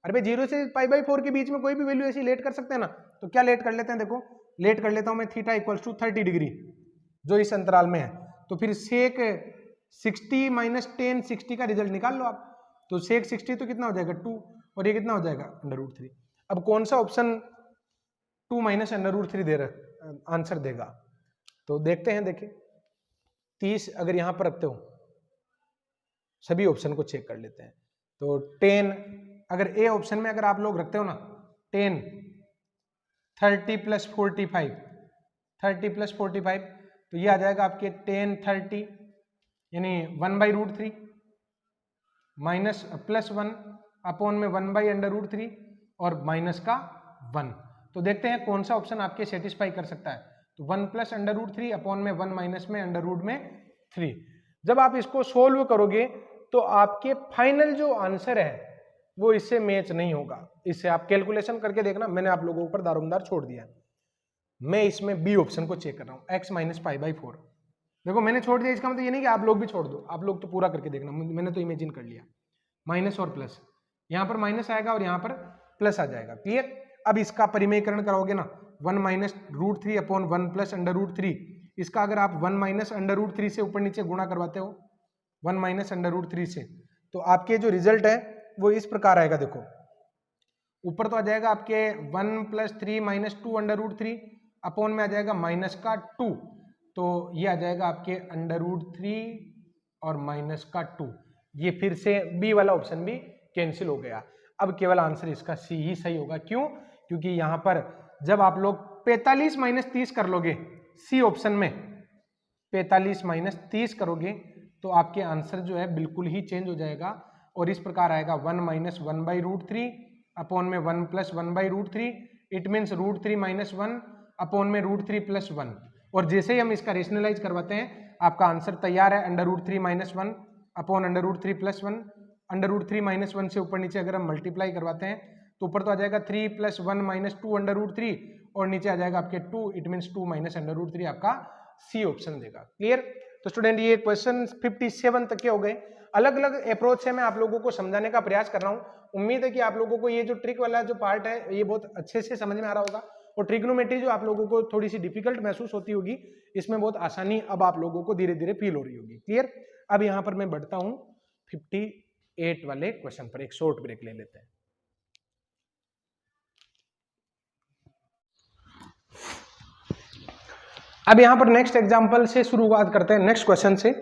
अरे भाई 0 से π/4 के बीच में कोई भी वैल्यू ऐसी लेट कर सकते हैं ना, तो क्या लेट कर लेते हैं, देखो लेट कर लेता हूं मैं थीटा इक्वल्स टू 30 डिग्री जो इस अंतराल में है, तो फिर sec 60 - tan 60 का रिजल्ट निकाल लो आप। तो sec 60 तो कितना हो जाएगा 2, और ये कितना हो जाएगा अंडर रूट 3। अब कौन सा ऑप्शन 2 - अंडर रूट 3 दे रहा आंसर देगा, तो देखते हैं। देखिए 30 अगर यहां पर रखते हो, सभी ऑप्शन को चेक कर लेते हैं। तो 10 अगर ए ऑप्शन में अगर आप लोग रखते हो ना, 10 30 + 45 30 + 45, तो ये आ जाएगा आपके 10 30 यानी 1/√3 माइनस +1 अपॉन में 1/√3 और माइनस का 1। तो देखते हैं कौन सा ऑप्शन आपके सेटिस्फाई कर सकता है। तो 1 + √3 अपॉन में 1 माइनस में √3। जब आप इसको सोल्व करोगे तो आपके फाइनल जो आंसर है वो इससे मैच नहीं होगा। इससे आप कैलकुलेशन करके देखना, मैंने आप लोगों पर दारोमदार छोड़ दिया। मैं इसमें बी ऑप्शन को चेक कर रहा हूँ, x - π/4। देखो मैंने छोड़ दिया, इसका मतलब ये नहीं कि आप लोग भी छोड़ दो, आप लोग तो पूरा करके देखना, मैंने तो इमेजिन कर लिया। माइनस और प्लस, यहाँ पर माइनस आएगा और यहाँ पर प्लस आ जाएगा। क्लियर। अब इसका परिमेयकरण करोगे ना, 1 - √3 अपॉन 1 + √3, इसका अगर आप 1 - √3 से ऊपर नीचे गुणा करवाते हो, 1 - √3 से, तो आपके जो रिजल्ट है वो इस प्रकार आएगा। देखो ऊपर तो आ जाएगा आपके 1 + 3 - 2 √3 अपॉन में आ जाएगा माइनस का 2, तो ये आ जाएगा आपके √3 और माइनस का 2। ये फिर से बी वाला ऑप्शन भी कैंसिल हो गया। अब केवल आंसर इसका सी ही सही होगा। क्यों? क्योंकि यहां पर जब आप लोग 45 - 30 कर लोगे, सी ऑप्शन में 45 - 30 करोगे, तो आपके आंसर जो है बिल्कुल ही चेंज हो जाएगा और इस प्रकार आएगा 1 - 1/√3 अपॉन में 1 + 1/√3। इट मीन्स √3 - 1 अपॉन में √3 + 1। और जैसे ही हम इसका रेशनलाइज करवाते हैं, आपका आंसर तैयार है, √3 - 1 अपॉन √3 + 1। √3 - 1 से ऊपर नीचे अगर हम मल्टीप्लाई करवाते हैं, तो ऊपर तो आ जाएगा 3 + 1 - 2 √3 और नीचे आ जाएगा आपके 2। इट मीन्स 2 - √3 आपका सी ऑप्शन देगा। क्लियर। तो स्टूडेंट ये क्वेश्चन 57 तक के हो गए। अलग अलग अप्रोच से मैं आप लोगों को समझाने का प्रयास कर रहा हूँ। उम्मीद है कि आप लोगों को ये जो ट्रिक वाला जो पार्ट है ये बहुत अच्छे से समझ में आ रहा होगा, और ट्रिग्नोमेट्री जो आप लोगों को थोड़ी सी डिफिकल्ट महसूस होती होगी, इसमें बहुत आसानी अब आप लोगों को धीरे धीरे फील हो रही होगी। क्लियर। अब यहाँ पर मैं बढ़ता हूँ 58 वाले क्वेश्चन पर, एक शॉर्ट ब्रेक ले लेते हैं। अब यहाँ पर नेक्स्ट एग्जाम्पल से शुरुआत करते हैं, नेक्स्ट क्वेश्चन से।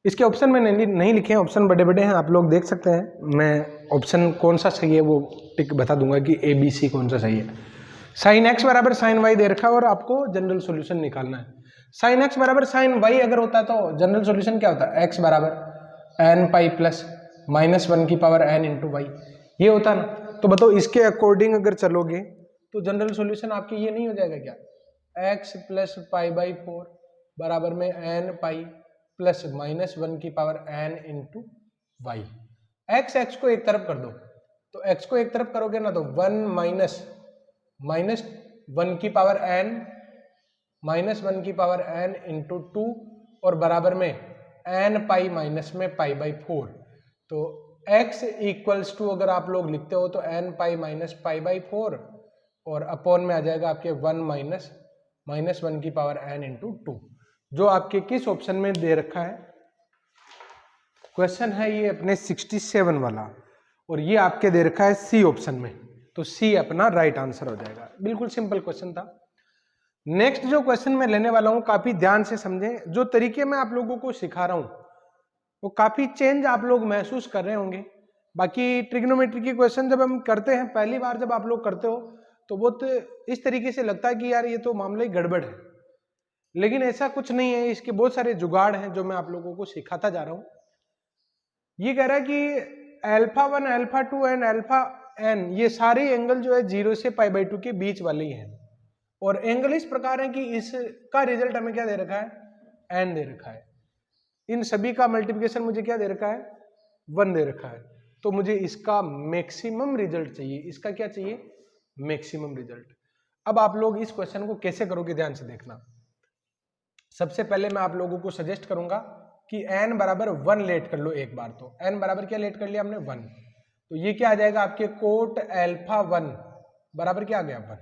इसके ऑप्शन में नहीं लिखे हैं, ऑप्शन बड़े बड़े हैं, आप लोग देख सकते हैं। मैं ऑप्शन कौन सा सही है वो टिक बता दूंगा कि ए बी सी कौन सा सही है। साइन x बराबर साइन वाई दे रखा है और आपको जनरल सॉल्यूशन निकालना है। साइन x बराबर साइन वाई अगर होता है तो जनरल सॉल्यूशन क्या होता है, x बराबर n पाई प्लस -1 की पावर n इंटू वाई, ये होता है ना। तो बताओ इसके अकॉर्डिंग अगर चलोगे तो जनरल सॉल्यूशन आपकी ये नहीं हो जाएगा क्या, x प्लस π/4 बराबर में n पाई प्लस -1 की power n into y. x को एक तरफ कर दो तो x को एक तरफ करोगे ना तो 1 माइनस 1 की पावर n माइनस 1 की पावर n इंटू 2 और बराबर में n पाई माइनस में पाई बाई 4। तो x इक्वल्स टू अगर आप लोग लिखते हो तो n pi minus pi by 4 और अपॉन में आ जाएगा आपके 1 माइनस 1 की पावर n इंटू 2, जो आपके किस ऑप्शन में दे रखा है। क्वेश्चन है ये अपने 67 वाला और ये आपके दे रखा है सी ऑप्शन में, तो सी अपना राइट आंसर हो जाएगा। बिल्कुल सिंपल क्वेश्चन था। नेक्स्ट जो क्वेश्चन मैं लेने वाला हूं काफी ध्यान से समझें। जो तरीके मैं आप लोगों को सिखा रहा हूं वो काफी चेंज आप लोग महसूस कर रहे होंगे। बाकी ट्रिग्नोमेट्री की क्वेश्चन जब हम करते हैं, पहली बार जब आप लोग करते हो तो वो तो इस तरीके से लगता है कि यार ये तो मामला ही गड़बड़ है, लेकिन ऐसा कुछ नहीं है। इसके बहुत सारे जुगाड़ हैं जो मैं आप लोगों को सिखाता जा रहा हूं। ये कह रहा है कि alpha 1 alpha 2 and alpha n ये सारे एंगल जो है 0 से पाई बाई 2 के बीच वाले ही हैं, और एंगल इस प्रकार है कि इसका रिजल्ट हमें क्या दे रखा है, n दे रखा है। इन सभी का मल्टीप्लिकेशन मुझे क्या दे रखा है, 1 दे रखा है। तो मुझे इसका मैक्सिमम रिजल्ट चाहिए। इसका क्या चाहिए, मैक्सिमम रिजल्ट। अब आप लोग इस क्वेश्चन को कैसे करोगे, ध्यान से देखना। सबसे पहले मैं आप लोगों को सजेस्ट करूंगा कि n बराबर 1 लेट कर लो एक बार। तो n बराबर क्या लेट कर लिया हमने, 1। तो ये क्या आ जाएगा आपके कोट अल्फा 1 बराबर क्या आ गया, 1।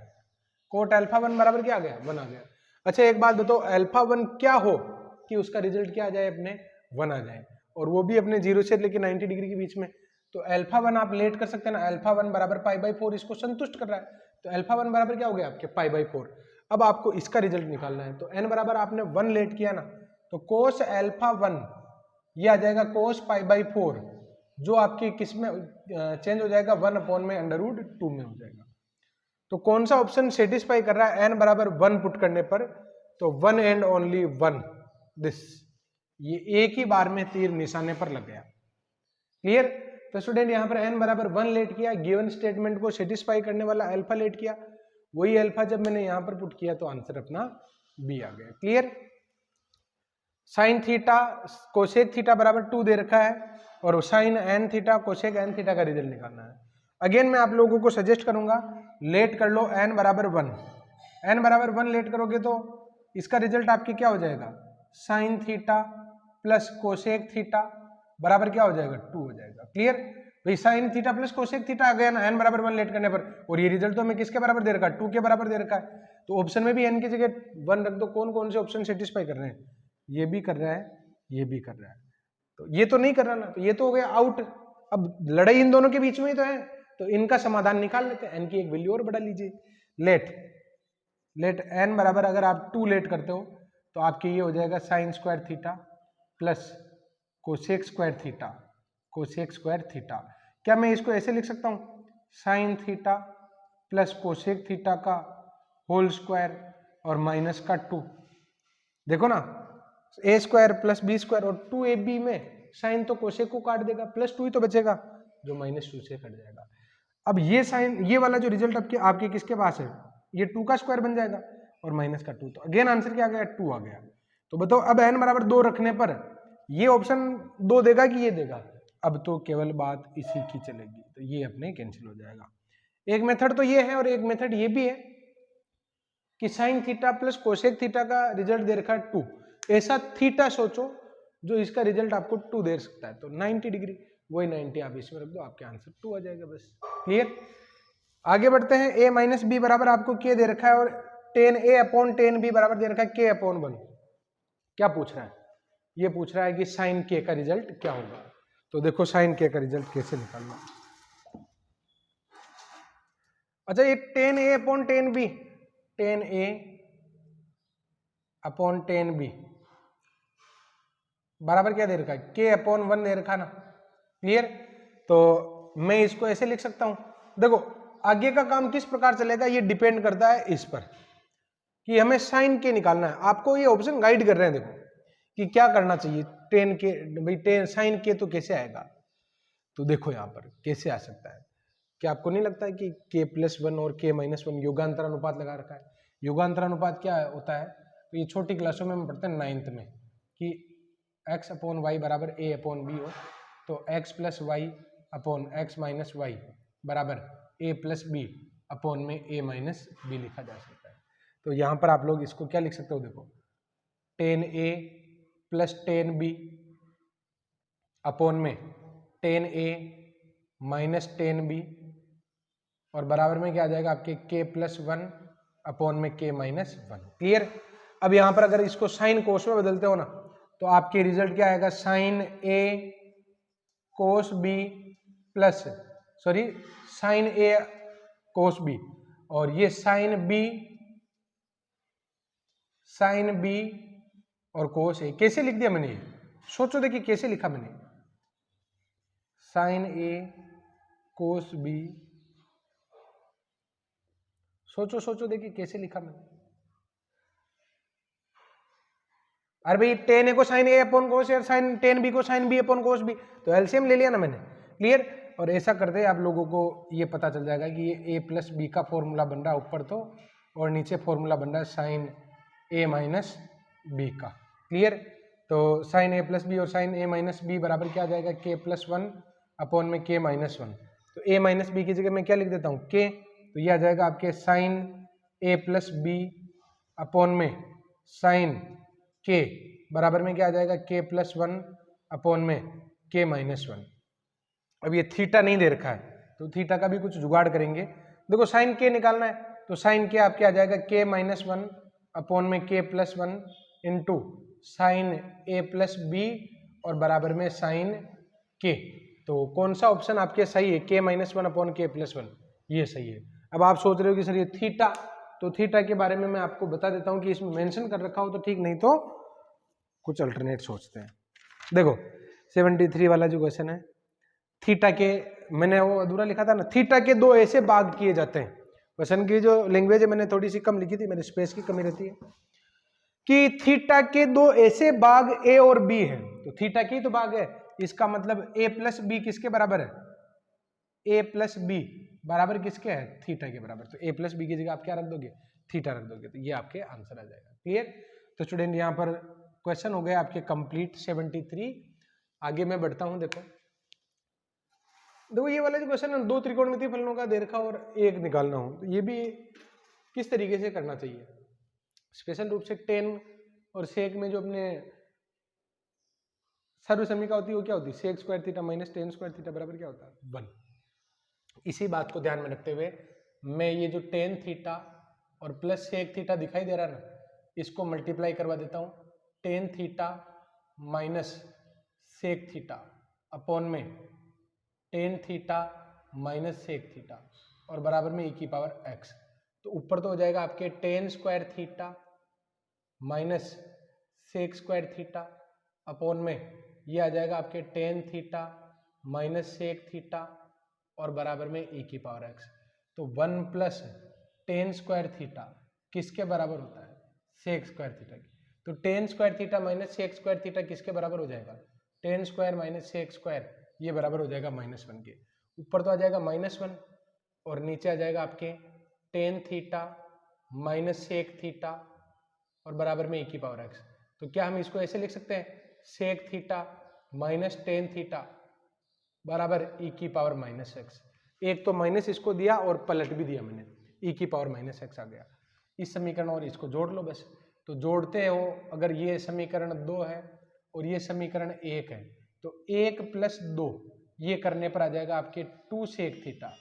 कोट अल्फा 1 बराबर क्या आ गया, 1 आ गया। अच्छा एक बात बताओ, अल्फा 1 क्या हो कि उसका रिजल्ट क्या आ जाए, अपने 1 आ जाए, और वो भी अपने 0 से लेके 90 डिग्री के बीच में। तो अल्फा 1 आप लेट कर सकते हैं ना, अल्फा 1 बराबर पाई बाई 4 इसको संतुष्ट कर रहा है। तो अल्फा 1 बराबर क्या हो गया आपके, पाई बाई 4। अब आपको इसका रिजल्ट निकालना है। तो n बराबर आपने 1 लेट किया ना, तो कोस अल्फा 1 ये आ जाएगा कोस पाई बाई 4, जो आपकी किस में चेंज हो जाएगा, 1 अपॉन में √2 में हो जाएगा। तो कौन सा ऑप्शन सेटिस्फाई कर रहा है, n बराबर 1 पुट करने पर, तो 1 एंड ओनली 1 दिस, ये एक ही बार में तीर निशाने पर लग गया। क्लियर। तो स्टूडेंट यहाँ पर n बराबर 1 लेट किया, गिवन स्टेटमेंट को सेटिस्फाई करने वाला अल्फा लेट किया, वही अल्फा जब मैंने यहां पर पुट किया तो आंसर अपना बी आ गया। Clear. Sine theta cosec theta बराबर 2 दे रखा है, और sine n theta cosec n theta का रिजल्ट निकालना है। अगेन मैं आप लोगों को सजेस्ट करूंगा लेट कर लो n बराबर 1। n बराबर 1 लेट करोगे तो इसका रिजल्ट आपके क्या हो जाएगा, sine theta plus cosec theta बराबर क्या हो जाएगा, 2 हो जाएगा। क्लियर। भाई sine theta plus cosec theta आ गया ना n बराबर 1 लेट करने पर, और ये रिजल्ट तो हमें किसके बराबर दे रखा है, 2 के बराबर दे रखा है। तो ऑप्शन में भी n की जगह 1 रख दो। कौन कौन से ऑप्शन सेटिस्फाई कर रहे हैं, ये भी कर रहा है, ये भी कर रहा है, तो ये तो नहीं कर रहा ना, तो ये तो हो गया आउट। अब लड़ाई इन दोनों के बीच में ही तो है, तो इनका समाधान निकाल लेते हैं। n की एक वैल्यू और बढ़ा लीजिए। लेट n बराबर अगर आप 2 लेट करते हो तो आपके ये हो जाएगा sign square theta plus cosec square theta, cosec square theta. क्या मैं इसको ऐसे लिख सकता हूं, sign theta plus cosec theta का होल स्क्वायर और माइनस का 2। देखो ना, ए स्क्वायर प्लस बी स्क्वायर, और 2ab में साइन तो कोसेक को काट देगा, प्लस 2 ही तो बचेगा जो -2 से कट जाएगा। अब ये साइन, ये वाला जो रिजल्ट आपके किसके पास है, ये 2 का स्क्वायर बन जाएगा और माइनस का 2, तो अगेन आंसर क्या आ गया, 2 आ गया। तो बताओ अब n बराबर 2 रखने पर ये ऑप्शन 2 देगा कि ये देगा, अब तो केवल बात इसी की चलेगी, तो ये अपने कैंसिल हो जाएगा। एक मेथड तो ये है और एक मेथड ये भी है कि sign theta plus cosec theta का रिजल्ट दे रखा है 2, ऐसा थीटा सोचो जो इसका रिजल्ट आपको 2 दे सकता है, तो 90 डिग्री, वही 90 आप इसमें रख दो, आपके आंसर 2 आ जाएगा बस। क्लियर। आगे बढ़ते हैं। a माइनस बी बराबर आपको k दे रखा है, और tan a upon tan B बराबर दे रखा है k अपॉन 1। क्या पूछ रहा है, ये पूछ रहा है कि साइन k का रिजल्ट क्या होगा। तो देखो साइन k का रिजल्ट कैसे निकालना। अच्छा, ये tan a upon tan B, tan a upon tan B बराबर क्या दे रखा है, k अपॉन 1 दे रखा ना। क्लियर। तो मैं इसको ऐसे लिख सकता हूं। देखो आगे का काम किस प्रकार चलेगा, ये डिपेंड करता है इस पर कि हमें साइन के निकालना है। आपको ये ऑप्शन गाइड कर रहे हैं, देखो कि क्या करना चाहिए। टेन के, भाई टेन साइन के तो कैसे आएगा, तो देखो यहाँ पर कैसे आ सकता है। क्या आपको नहीं लगता है कि k प्लस 1 और k माइनस 1 योगांतर अनुपात लगा रखा है। योगांतर अनुपात क्या होता है, तो ये छोटी क्लासों में हम पढ़ते हैं 9th में कि x अपॉन वाई बराबर a अपॉन बी हो, तो x plus y upon x minus y बराबर a प्लस बी अपॉन में a माइनस बी लिखा जा सकता है। तो यहाँ पर आप लोग इसको क्या लिख सकते हो, देखो टेन ए प्लस टेन बी अपॉन में टेन ए माइनस टेन बी और बराबर में क्या आ जाएगा आपके k प्लस वन अपॉन में k माइनस वन। क्लियर। अब यहाँ पर अगर इसको साइन कोस में बदलते हो ना तो आपके रिजल्ट क्या आएगा, साइन ए कोस बी प्लस साइन ए कोस बी और ये साइन बी और कोस ए। कैसे लिख दिया मैंने, ये सोचो देखिए कैसे लिखा मैंने, साइन ए कोस बी, सोचो देखिए कैसे लिखा मैंने। अरे भाई टेन ए को sign A upon cos A और साइन टेन बी को sine B upon cos B, तो एलसीएम ले लिया ना मैंने। क्लियर। और ऐसा करते आप लोगों को ये पता चल जाएगा कि ये ए प्लस बी का फॉर्मूला बन रहा है ऊपर तो, और नीचे फॉर्मूला बन रहा है साइन ए माइनस बी का। क्लियर। तो साइन ए प्लस बी और साइन ए माइनस बी बराबर क्या आ जाएगा, के प्लस वन अपॉन में के माइनस वन। तो ए माइनस बी की जगह मैं क्या लिख देता हूँ, के। तो ये आ जाएगा आपके साइन ए प्लस बी अपॉन में साइन के बराबर में क्या आ जाएगा, के प्लस वन अपॉन में के माइनस वन। अब ये थीटा नहीं दे रखा है तो थीटा का भी कुछ जुगाड़ करेंगे। देखो साइन के निकालना है तो साइन के आपके आ जाएगा के माइनस वन अपॉन में के प्लस वन इंटू साइन ए प्लस बी और बराबर में साइन के। तो कौन सा ऑप्शन आपके सही है, के माइनस वन अपॉन के प्लस वन, ये सही है। अब आप सोच रहे हो कि सर ये थीटा, तो थीटा के बारे में मैं आपको बता देता हूँ कि इसमें मेंशन कर रखा हो तो ठीक, नहीं तो कुछ अल्टरनेट सोचते हैं। देखो 73 वाला जो क्वेश्चन है, थीटा के, मैंने वो अधूरा लिखा था ना, थीटा के दो ऐसे भाग किए जाते हैं। क्वेश्चन की जो लैंग्वेज है मैंने थोड़ी सी कम लिखी थी, मेरे स्पेस की कमी रहती है, कि थीटा के दो ऐसे भाग ए और बी है। तो थीटा की तो भाग है, इसका मतलब ए प्लस बी किसके बराबर है, ए प्लस बी बराबर किसके है, थीटा के बराबर। तो ए प्लस बी की जगह आप क्या रख दोगे, थीटा रख दोगे, तो ये आपके आंसर आ जाएगा। क्लियर। तो स्टूडेंट यहाँ पर क्वेश्चन हो गए आपके कंप्लीट 73। आगे मैं बढ़ता हूं। देखो ये वाला जो क्वेश्चन है, दो त्रिकोणमितीय फलनों का दे रखा और एक निकालना हो, तो ये भी किस तरीके से करना चाहिए। स्पेशल रूप से टेन और सेक में जो अपने सर्व समीका होती है वो क्या होती है, sec square theta minus tan square theta बराबर क्या होता है, 1। इसी बात को ध्यान में रखते हुए मैं ये जो टेन थीटा और प्लस सेक थीटा दिखाई दे रहा है ना, इसको मल्टीप्लाई करवा देता हूँ, tan theta minus sec theta upon में tan theta minus sec theta और बराबर में e की पावर x। तो ऊपर तो हो जाएगा आपके tan square theta minus sec square theta upon में ये आ जाएगा आपके tan theta minus sec theta और बराबर में e की पावर x। तो 1 प्लस टेन स्क्वायर थीटा किसके बराबर होता है, सेक स्क्वायर थीटा की। तो tan square theta minus sec square theta किसके बराबर हो जाएगा, tan square minus sec square, ये बराबर हो जाएगा -1 के। ऊपर तो आ जाएगा -1 और नीचे आ जाएगा आपके tan theta minus sec theta और बराबर में e की पावर x। तो क्या हम इसको ऐसे लिख सकते हैं, sec theta minus tan theta बराबर e की पावर -x। एक तो माइनस इसको दिया और पलट भी दिया मैंने, e की पावर -x आ गया। इस समीकरण और इसको जोड़ लो बस। तो जोड़ते हो, अगर ये समीकरण 2 है और ये समीकरण 1 है, तो 1 प्लस 2 ये करने पर आ जाएगा आपके 2 सेक थीटा,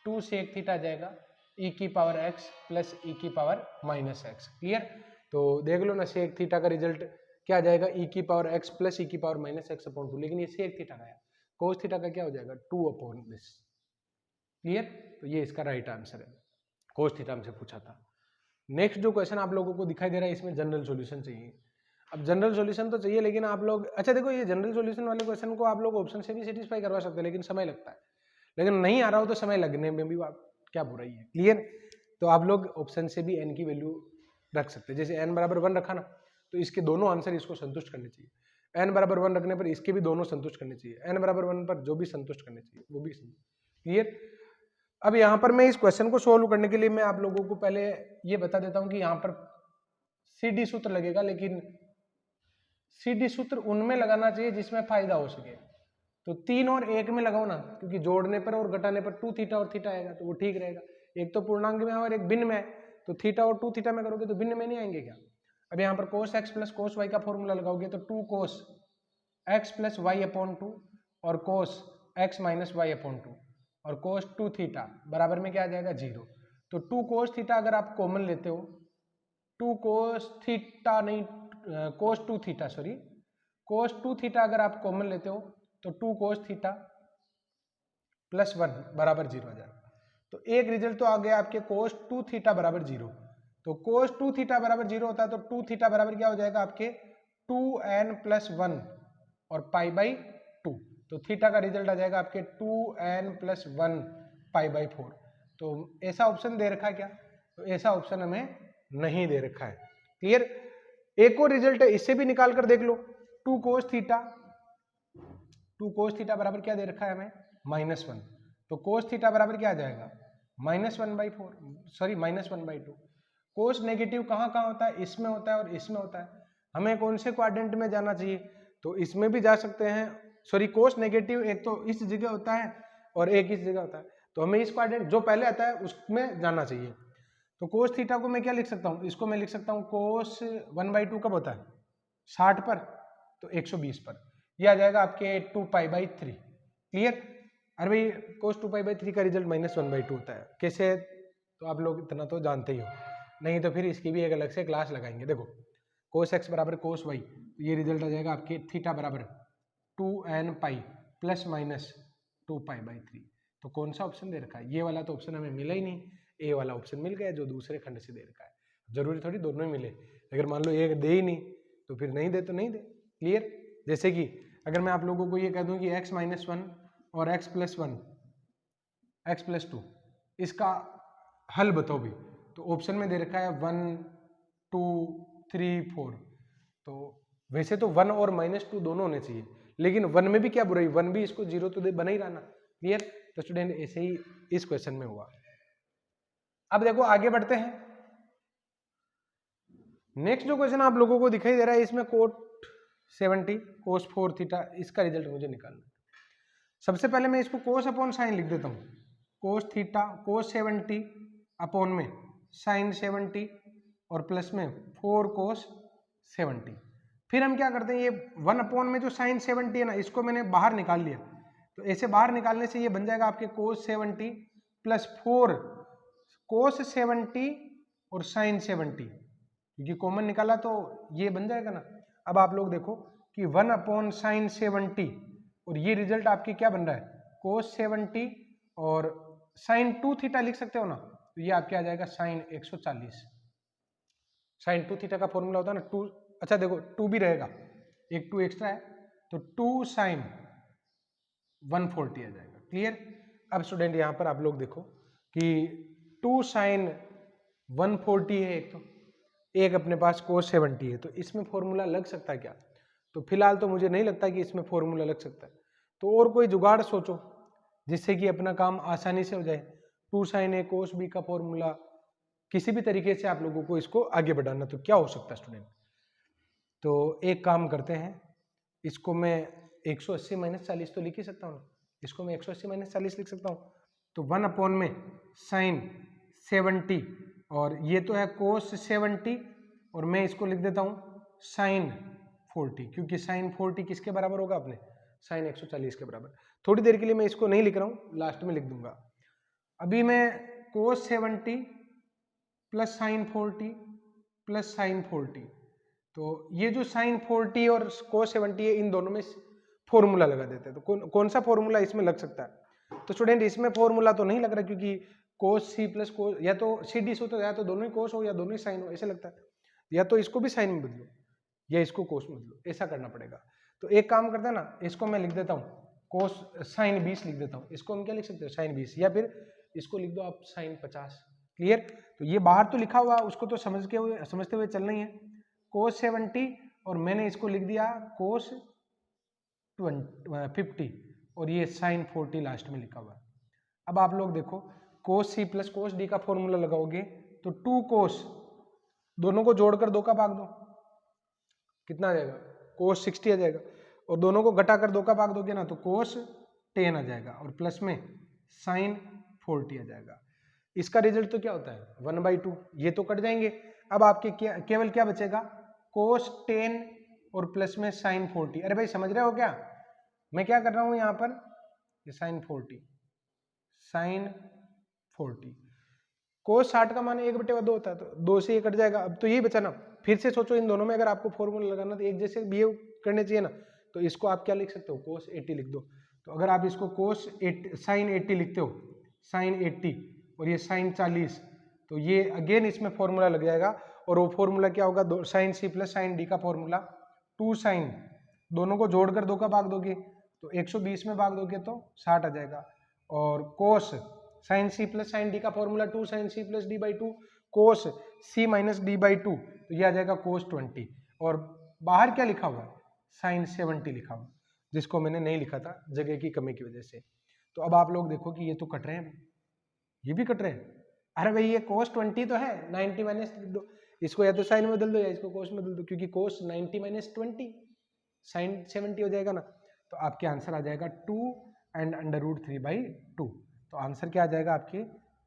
2 सेक थीटा आ जाएगा e की पावर x प्लस e की पावर -x। क्लियर। तो देख लो ना, सेक थीटा का रिजल्ट क्या आ जाएगा, e की पावर x प्लस e की पावर -x अपॉन 2। लेकिन ये सेक थीटा का है, कोस थीटा का क्या हो जाएगा, 2 अपॉन दिस। क्लियर। तो ये इसका राइट आंसर है, कोस थीटा हमसे पूछा था। नेक्स्ट जो क्वेश्चन आप लोगों को दिखाई दे रहा है, इसमें जनरल सॉल्यूशन चाहिए। अब जनरल सॉल्यूशन तो चाहिए, लेकिन आप लोग, अच्छा देखो ये जनरल सॉल्यूशन वाले क्वेश्चन को आप लोग ऑप्शन से भी सेटिस्फाई करवा सकते हैं, लेकिन समय लगता है। लेकिन नहीं आ रहा हो तो समय लगने में भी क्या बुराई है। क्लियर। तो आप लोग ऑप्शन से भी n की वैल्यू रख सकते हैं। जैसे n बराबर 1 रखा ना, तो इसके दोनों आंसर इसको संतुष्ट करने चाहिए। n बराबर 1 रखने पर इसके भी दोनों संतुष्ट करने चाहिए। n बराबर 1 पर जो भी संतुष्ट करने चाहिए वो भी संतुष्ट। क्लियर। अब यहाँ पर मैं इस क्वेश्चन को सोल्व करने के लिए मैं आप लोगों को पहले ये बता देता हूँ कि यहाँ पर सीडी सूत्र लगेगा, लेकिन सीडी सूत्र उनमें लगाना चाहिए जिसमें फायदा हो सके। तो 3 और 1 में लगाओ ना, क्योंकि जोड़ने पर और घटाने पर 2 थीटा और थीटा आएगा, तो वो ठीक रहेगा। एक तो पूर्णांक में है और एक भिन्न में है, तो थीटा और 2 थीटा में करोगे तो भिन्न में नहीं आएंगे क्या। अब यहाँ पर cos x plus cos y का फॉर्मूला लगाओगे तो 2 cos x plus y upon 2 और cos x minus y upon 2 और cos 2 थीटा बराबर में क्या आ जाएगा 0। तो 2 cos थीटा अगर आप कॉमन लेते हो, 2 cos थीटा नहीं, cos 2 theta sorry, cos 2 theta अगर आप कॉमन लेते हो तो 2 cos थीटा प्लस 1 बराबर 0 आ जाएगा। तो एक रिजल्ट तो आ गया आपके cos 2 थीटा बराबर 0। तो cos 2 थीटा बराबर 0 होता है तो 2 थीटा बराबर क्या हो जाएगा आपके 2n प्लस 1 और पाई बाई 2। तो थीटा का रिजल्ट आ जाएगा आपके 2n प्लस 1 पाई बाई 4। तो ऐसा ऑप्शन दे रखा है क्या, तो ऐसा ऑप्शन हमें नहीं दे रखा है। क्लियर। एक और रिजल्ट है, इससे भी निकाल कर देख लो। 2 cos थीटा, 2 cos थीटा बराबर क्या दे रखा है हमें -1। तो cos थीटा बराबर क्या आ जाएगा -1/4 सॉरी -1/2। कोस नेगेटिव कहाँ कहाँ होता है, इसमें होता है और इसमें होता है। हमें कौन से क्वाड्रेंट में जाना चाहिए, तो इसमें भी जा सकते हैं। सॉरी कोस नेगेटिव एक तो इस जगह होता है और एक इस जगह होता है, तो हमें इस क्वाड्रेंट जो पहले आता है उसमें जाना चाहिए। तो कोस थीटा को मैं क्या लिख सकता हूँ, इसको मैं लिख सकता हूँ कोस 1/2 कब होता है 60 पर, तो 120 पर, यह आ जाएगा आपके 2π/3। क्लियर। अरे भाई कोस 2π/3 का रिजल्ट -1/2 होता है, कैसे, तो आप लोग इतना तो जानते ही हो, नहीं तो फिर इसकी भी एक अलग से क्लास लगाएंगे। देखो कोस x बराबर कोस y, तो ये रिजल्ट आ जाएगा आपके थीटा बराबर 2n पाई प्लस माइनस 2π/3। तो कौन सा ऑप्शन दे रखा है, ये वाला तो ऑप्शन हमें मिला ही नहीं, ए वाला ऑप्शन मिल गया जो दूसरे खंड से दे रखा है। जरूरी थोड़ी दोनों ही मिले, अगर मान लो एक दे ही नहीं तो फिर नहीं दे तो नहीं दे। क्लियर। जैसे कि अगर मैं आप लोगों को ये कह दूं कि x-1 और x+1 x+2 इसका हल बताओ भी, तो ऑप्शन में दे रखा है 1 2 3 4। तो वैसे तो 1 और -2 दोनों होने चाहिए, लेकिन 1 में भी क्या बुराई, 1 भी इसको 0 तो बना ही रहना। क्लियर। तो स्टूडेंट ऐसे ही इस क्वेश्चन में हुआ। अब देखो आगे बढ़ते हैं। नेक्स्ट जो क्वेश्चन आप लोगों को दिखाई दे रहा है, इसमें कोट 70 cos 4 थीटा, इसका रिजल्ट मुझे निकालना है। सबसे पहले मैं इसको cos अपॉन साइन लिख देता हूँ, cos थीटा cos 70 अपॉन में sin 70 और प्लस में 4 cos 70। फिर हम क्या करते हैं, ये 1 अपॉन में जो sin 70 है ना, इसको मैंने बाहर निकाल लिया, तो ऐसे बाहर निकालने से ये बन जाएगा आपके cos 70 प्लस 4 cos 70 और sin 70, क्योंकि कॉमन निकाला तो ये बन जाएगा ना। अब आप लोग देखो कि 1 अपॉन sin 70 और ये रिजल्ट आपके क्या बन रहा है cos 70 और sin 2 थीटा लिख सकते हो ना, तो ये आपके आ जाएगा sin 140। sin 2 थीटा का फॉर्मूला होता है ना 2, अच्छा देखो 2 भी रहेगा, एक 2 एक्स्ट्रा है, तो 2 sin 140 आ जाएगा। क्लियर। अब स्टूडेंट यहाँ पर आप लोग देखो कि 2 sin 140 है एक, तो एक अपने पास cos 70 है, तो इसमें फॉर्मूला लग सकता है क्या, तो फिलहाल तो मुझे नहीं लगता कि इसमें फॉर्मूला लग सकता है। तो और कोई जुगाड़ सोचो जिससे कि अपना काम आसानी से हो जाए। 2 sin A cos B का फॉर्मूला किसी भी तरीके से आप लोगों को इसको आगे बढ़ाना, तो क्या हो सकता है स्टूडेंट, तो एक काम करते हैं, इसको मैं 180 - 40 तो लिख ही सकता हूँ ना, इसको मैं 180 - 40 लिख सकता हूँ। तो 1 अपॉन में sin 70 और ये तो है cos 70 और मैं इसको लिख देता हूँ sin 40, क्योंकि sin 40 किसके बराबर होगा अपने sin 140 के बराबर। थोड़ी देर के लिए मैं इसको नहीं लिख रहा हूँ, लास्ट में लिख दूंगा। अभी मैं cos 70 plus sin 40 plus sin 40, तो ये जो sin 40 और cos 70 है, इन दोनों में फॉर्मूला लगा देते हैं। तो कौन सा फॉर्मूला इसमें लग सकता है, तो स्टूडेंट इसमें फॉर्मूला तो नहीं लग रहा, क्योंकि cos c प्लस cos, या तो c d हो तो या तो दोनों ही cos हो या दोनों ही sin हो, ऐसे लगता है। या तो इसको भी sin में बदलो या इसको cos में बदलो, ऐसा करना पड़ेगा। तो एक काम करते हैं ना, इसको मैं लिख देता हूँ cos sin 20 लिख देता हूँ, इसको हम क्या लिख सकते हैं sin 20, या फिर इसको लिख दो आप sin 50। क्लियर। तो ये बाहर तो लिखा हुआ, उसको तो समझते हुए चलना ही है। cos 70 और मैंने इसको लिख दिया cos 50 और ये sin 40 लास्ट में लिखा हुआ है। अब आप लोग देखो cos c plus cos d का फॉर्मूला लगाओगे तो 2 cos, दोनों को जोड़कर 2 का भाग दो, कितना आ जाएगा cos 60 आ जाएगा, और दोनों को घटा कर 2 का भाग दोगे ना तो कोस 10 आ जाएगा और प्लस में साइन 40 आ जाएगा। इसका रिजल्ट तो क्या होता है 1/2, ये तो कट जाएंगे। अब आपके केवल क्या बचेगा कोस 10 और प्लस में साइन 40। अरे भाई समझ रहे हो क्या मैं क्या कर रहा हूं यहाँ पर, ये साइन 40 कोस 60 का मान 1/2 होता है तो 2 से ये कट जाएगा। अब तो यही बचा ना, फिर से सोचो इन दोनों में अगर आपको फॉर्मूला लगाना तो एक जैसे बिहेव करने चाहिए ना, तो इसको आप क्या लिख सकते हो कोस 80 लिख दो। तो अगर आप इसको कोस 80 साइन 80 लिखते हो, साइन 80 और ये साइन 40, तो ये अगेन इसमें फॉर्मूला लग जाएगा और वो फॉर्मूला क्या होगा साइन सी प्लस साइन डी का फॉर्मूला 2 साइन, दोनों को जोड़कर 2 का भाग दोगे तो 120 में भाग दोगे तो 60 आ जाएगा। और कोस साइन सी प्लस साइन डी का formula 2 sine C plus d by 2 cos c minus d by 2, तो ये आ जाएगा कोस 20। और बाहर क्या लिखा हुआ है साइन 70 लिखा हुआ, जिसको मैंने नहीं लिखा था जगह की कमी की वजह से। तो अब आप लोग देखो कि ये तो कट रहे हैं, ये भी कट रहे हैं। अरे भाई ये कोस 20 तो है, 90 माइनस दो, इसको या तो साइन में बदल दो या इसको कोस में बदल दो, क्योंकि कोस 90 माइनस 20 साइन 70 हो जाएगा ना। तो आपके आंसर आ जाएगा 2 एंड अंडर रूट 3/2। तो आंसर क्या आ जाएगा आपके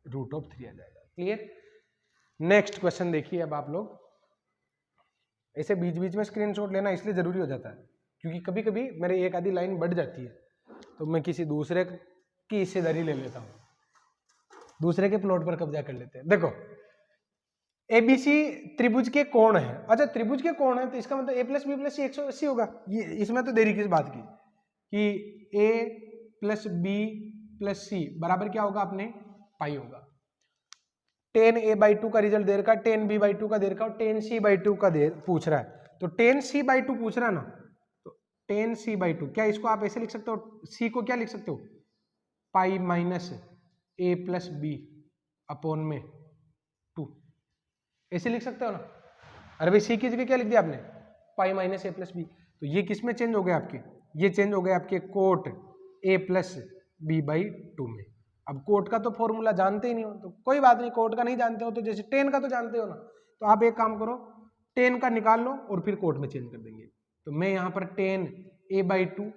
√3 आ जाएगा। क्लियर। नेक्स्ट क्वेश्चन देखिए। अब आप लोग ऐसे बीच बीच में स्क्रीनशॉट लेना इसलिए जरूरी हो जाता है क्योंकि कभी कभी मेरे एक आधी लाइन बढ़ जाती है तो मैं किसी दूसरे की हिस्सेदारी ले लेता हूँ, दूसरे के प्लॉट पर कब्जा कर लेते हैं। देखो एबीसी त्रिभुज के कोण है। अच्छा त्रिभुज के कोण है तो इसका मतलब a प्लस बी प्लस सी 180 होगा। ये इसमें तो देरी किस बात की कि a प्लस बी प्लस सी बराबर क्या होगा अपने पाई होगा। tan a/2 का रिजल्ट दे रखा है, tan b/2 का दे रखा है और tan c/2 का पूछ रहा है। तो tan c/2 पूछ रहा है ना, तो tan c/2 क्या इसको आप ऐसे लिख सकते हो, c को क्या लिख सकते हो pi minus a plus B upon में 2, ऐसे लिख सकते हो ना। अरे भाई सी की जगह क्या लिख दिया आपने pi minus a plus B, तो ये किस में चेंज हो गया आपके, ये चेंज हो गया आपके कोट a प्लस b/2 में। अब कोट का तो फॉर्मूला जानते ही नहीं हो तो कोई बात नहीं, कोट का नहीं जानते हो तो जैसे टेन का तो जानते हो ना, तो आप एक काम करो टेन का निकाल लो और फिर कोट में चेंज कर देंगे। तो मैं यहाँ पर tan a/2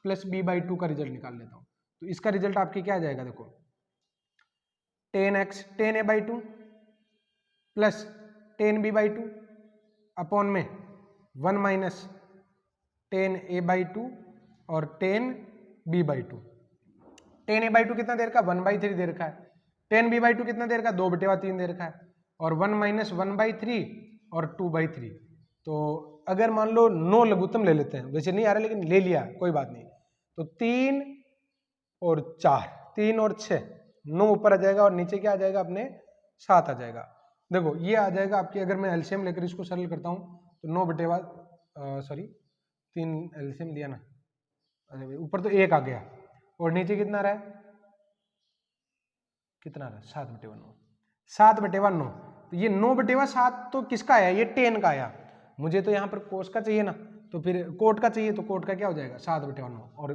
प्लस b/2 का रिजल्ट निकाल लेता हूँ। तो इसका रिजल्ट आपके क्या आ जाएगा, देखो tan a/2 plus tan b/2 upon में 1 माइनस tan a/2 और tan b/2। tan a/2 कितना दे रखा है 1/3 दे रखा है, tan b/2 कितना दे रखा है 2/3 दे रखा है, और 1 माइनस 1/3 और 2/3। तो अगर मान लो 9 लघुत्तम ले लेते हैं, वैसे नहीं आ रहा लेकिन ले लिया कोई बात नहीं, तो 3 और 4 3 और 6 9 ऊपर आ जाएगा और नीचे क्या आ जाएगा अपने 7 आ जाएगा। देखो ये आ जाएगा आपकी, अगर मैं एलसीएम लेकर इसको सरल करता हूँ तो 3 एलसीएम लिया ना, अरे ऊपर तो 1 आ गया और नीचे कितना रहा है, कितना रहा 7/9। तो ये 9/7 तो किसका आया, ये tan का आया, मुझे तो यहाँ पर कोस का चाहिए ना, तो फिर कोट का चाहिए, तो कोट का क्या हो जाएगा 7/9। और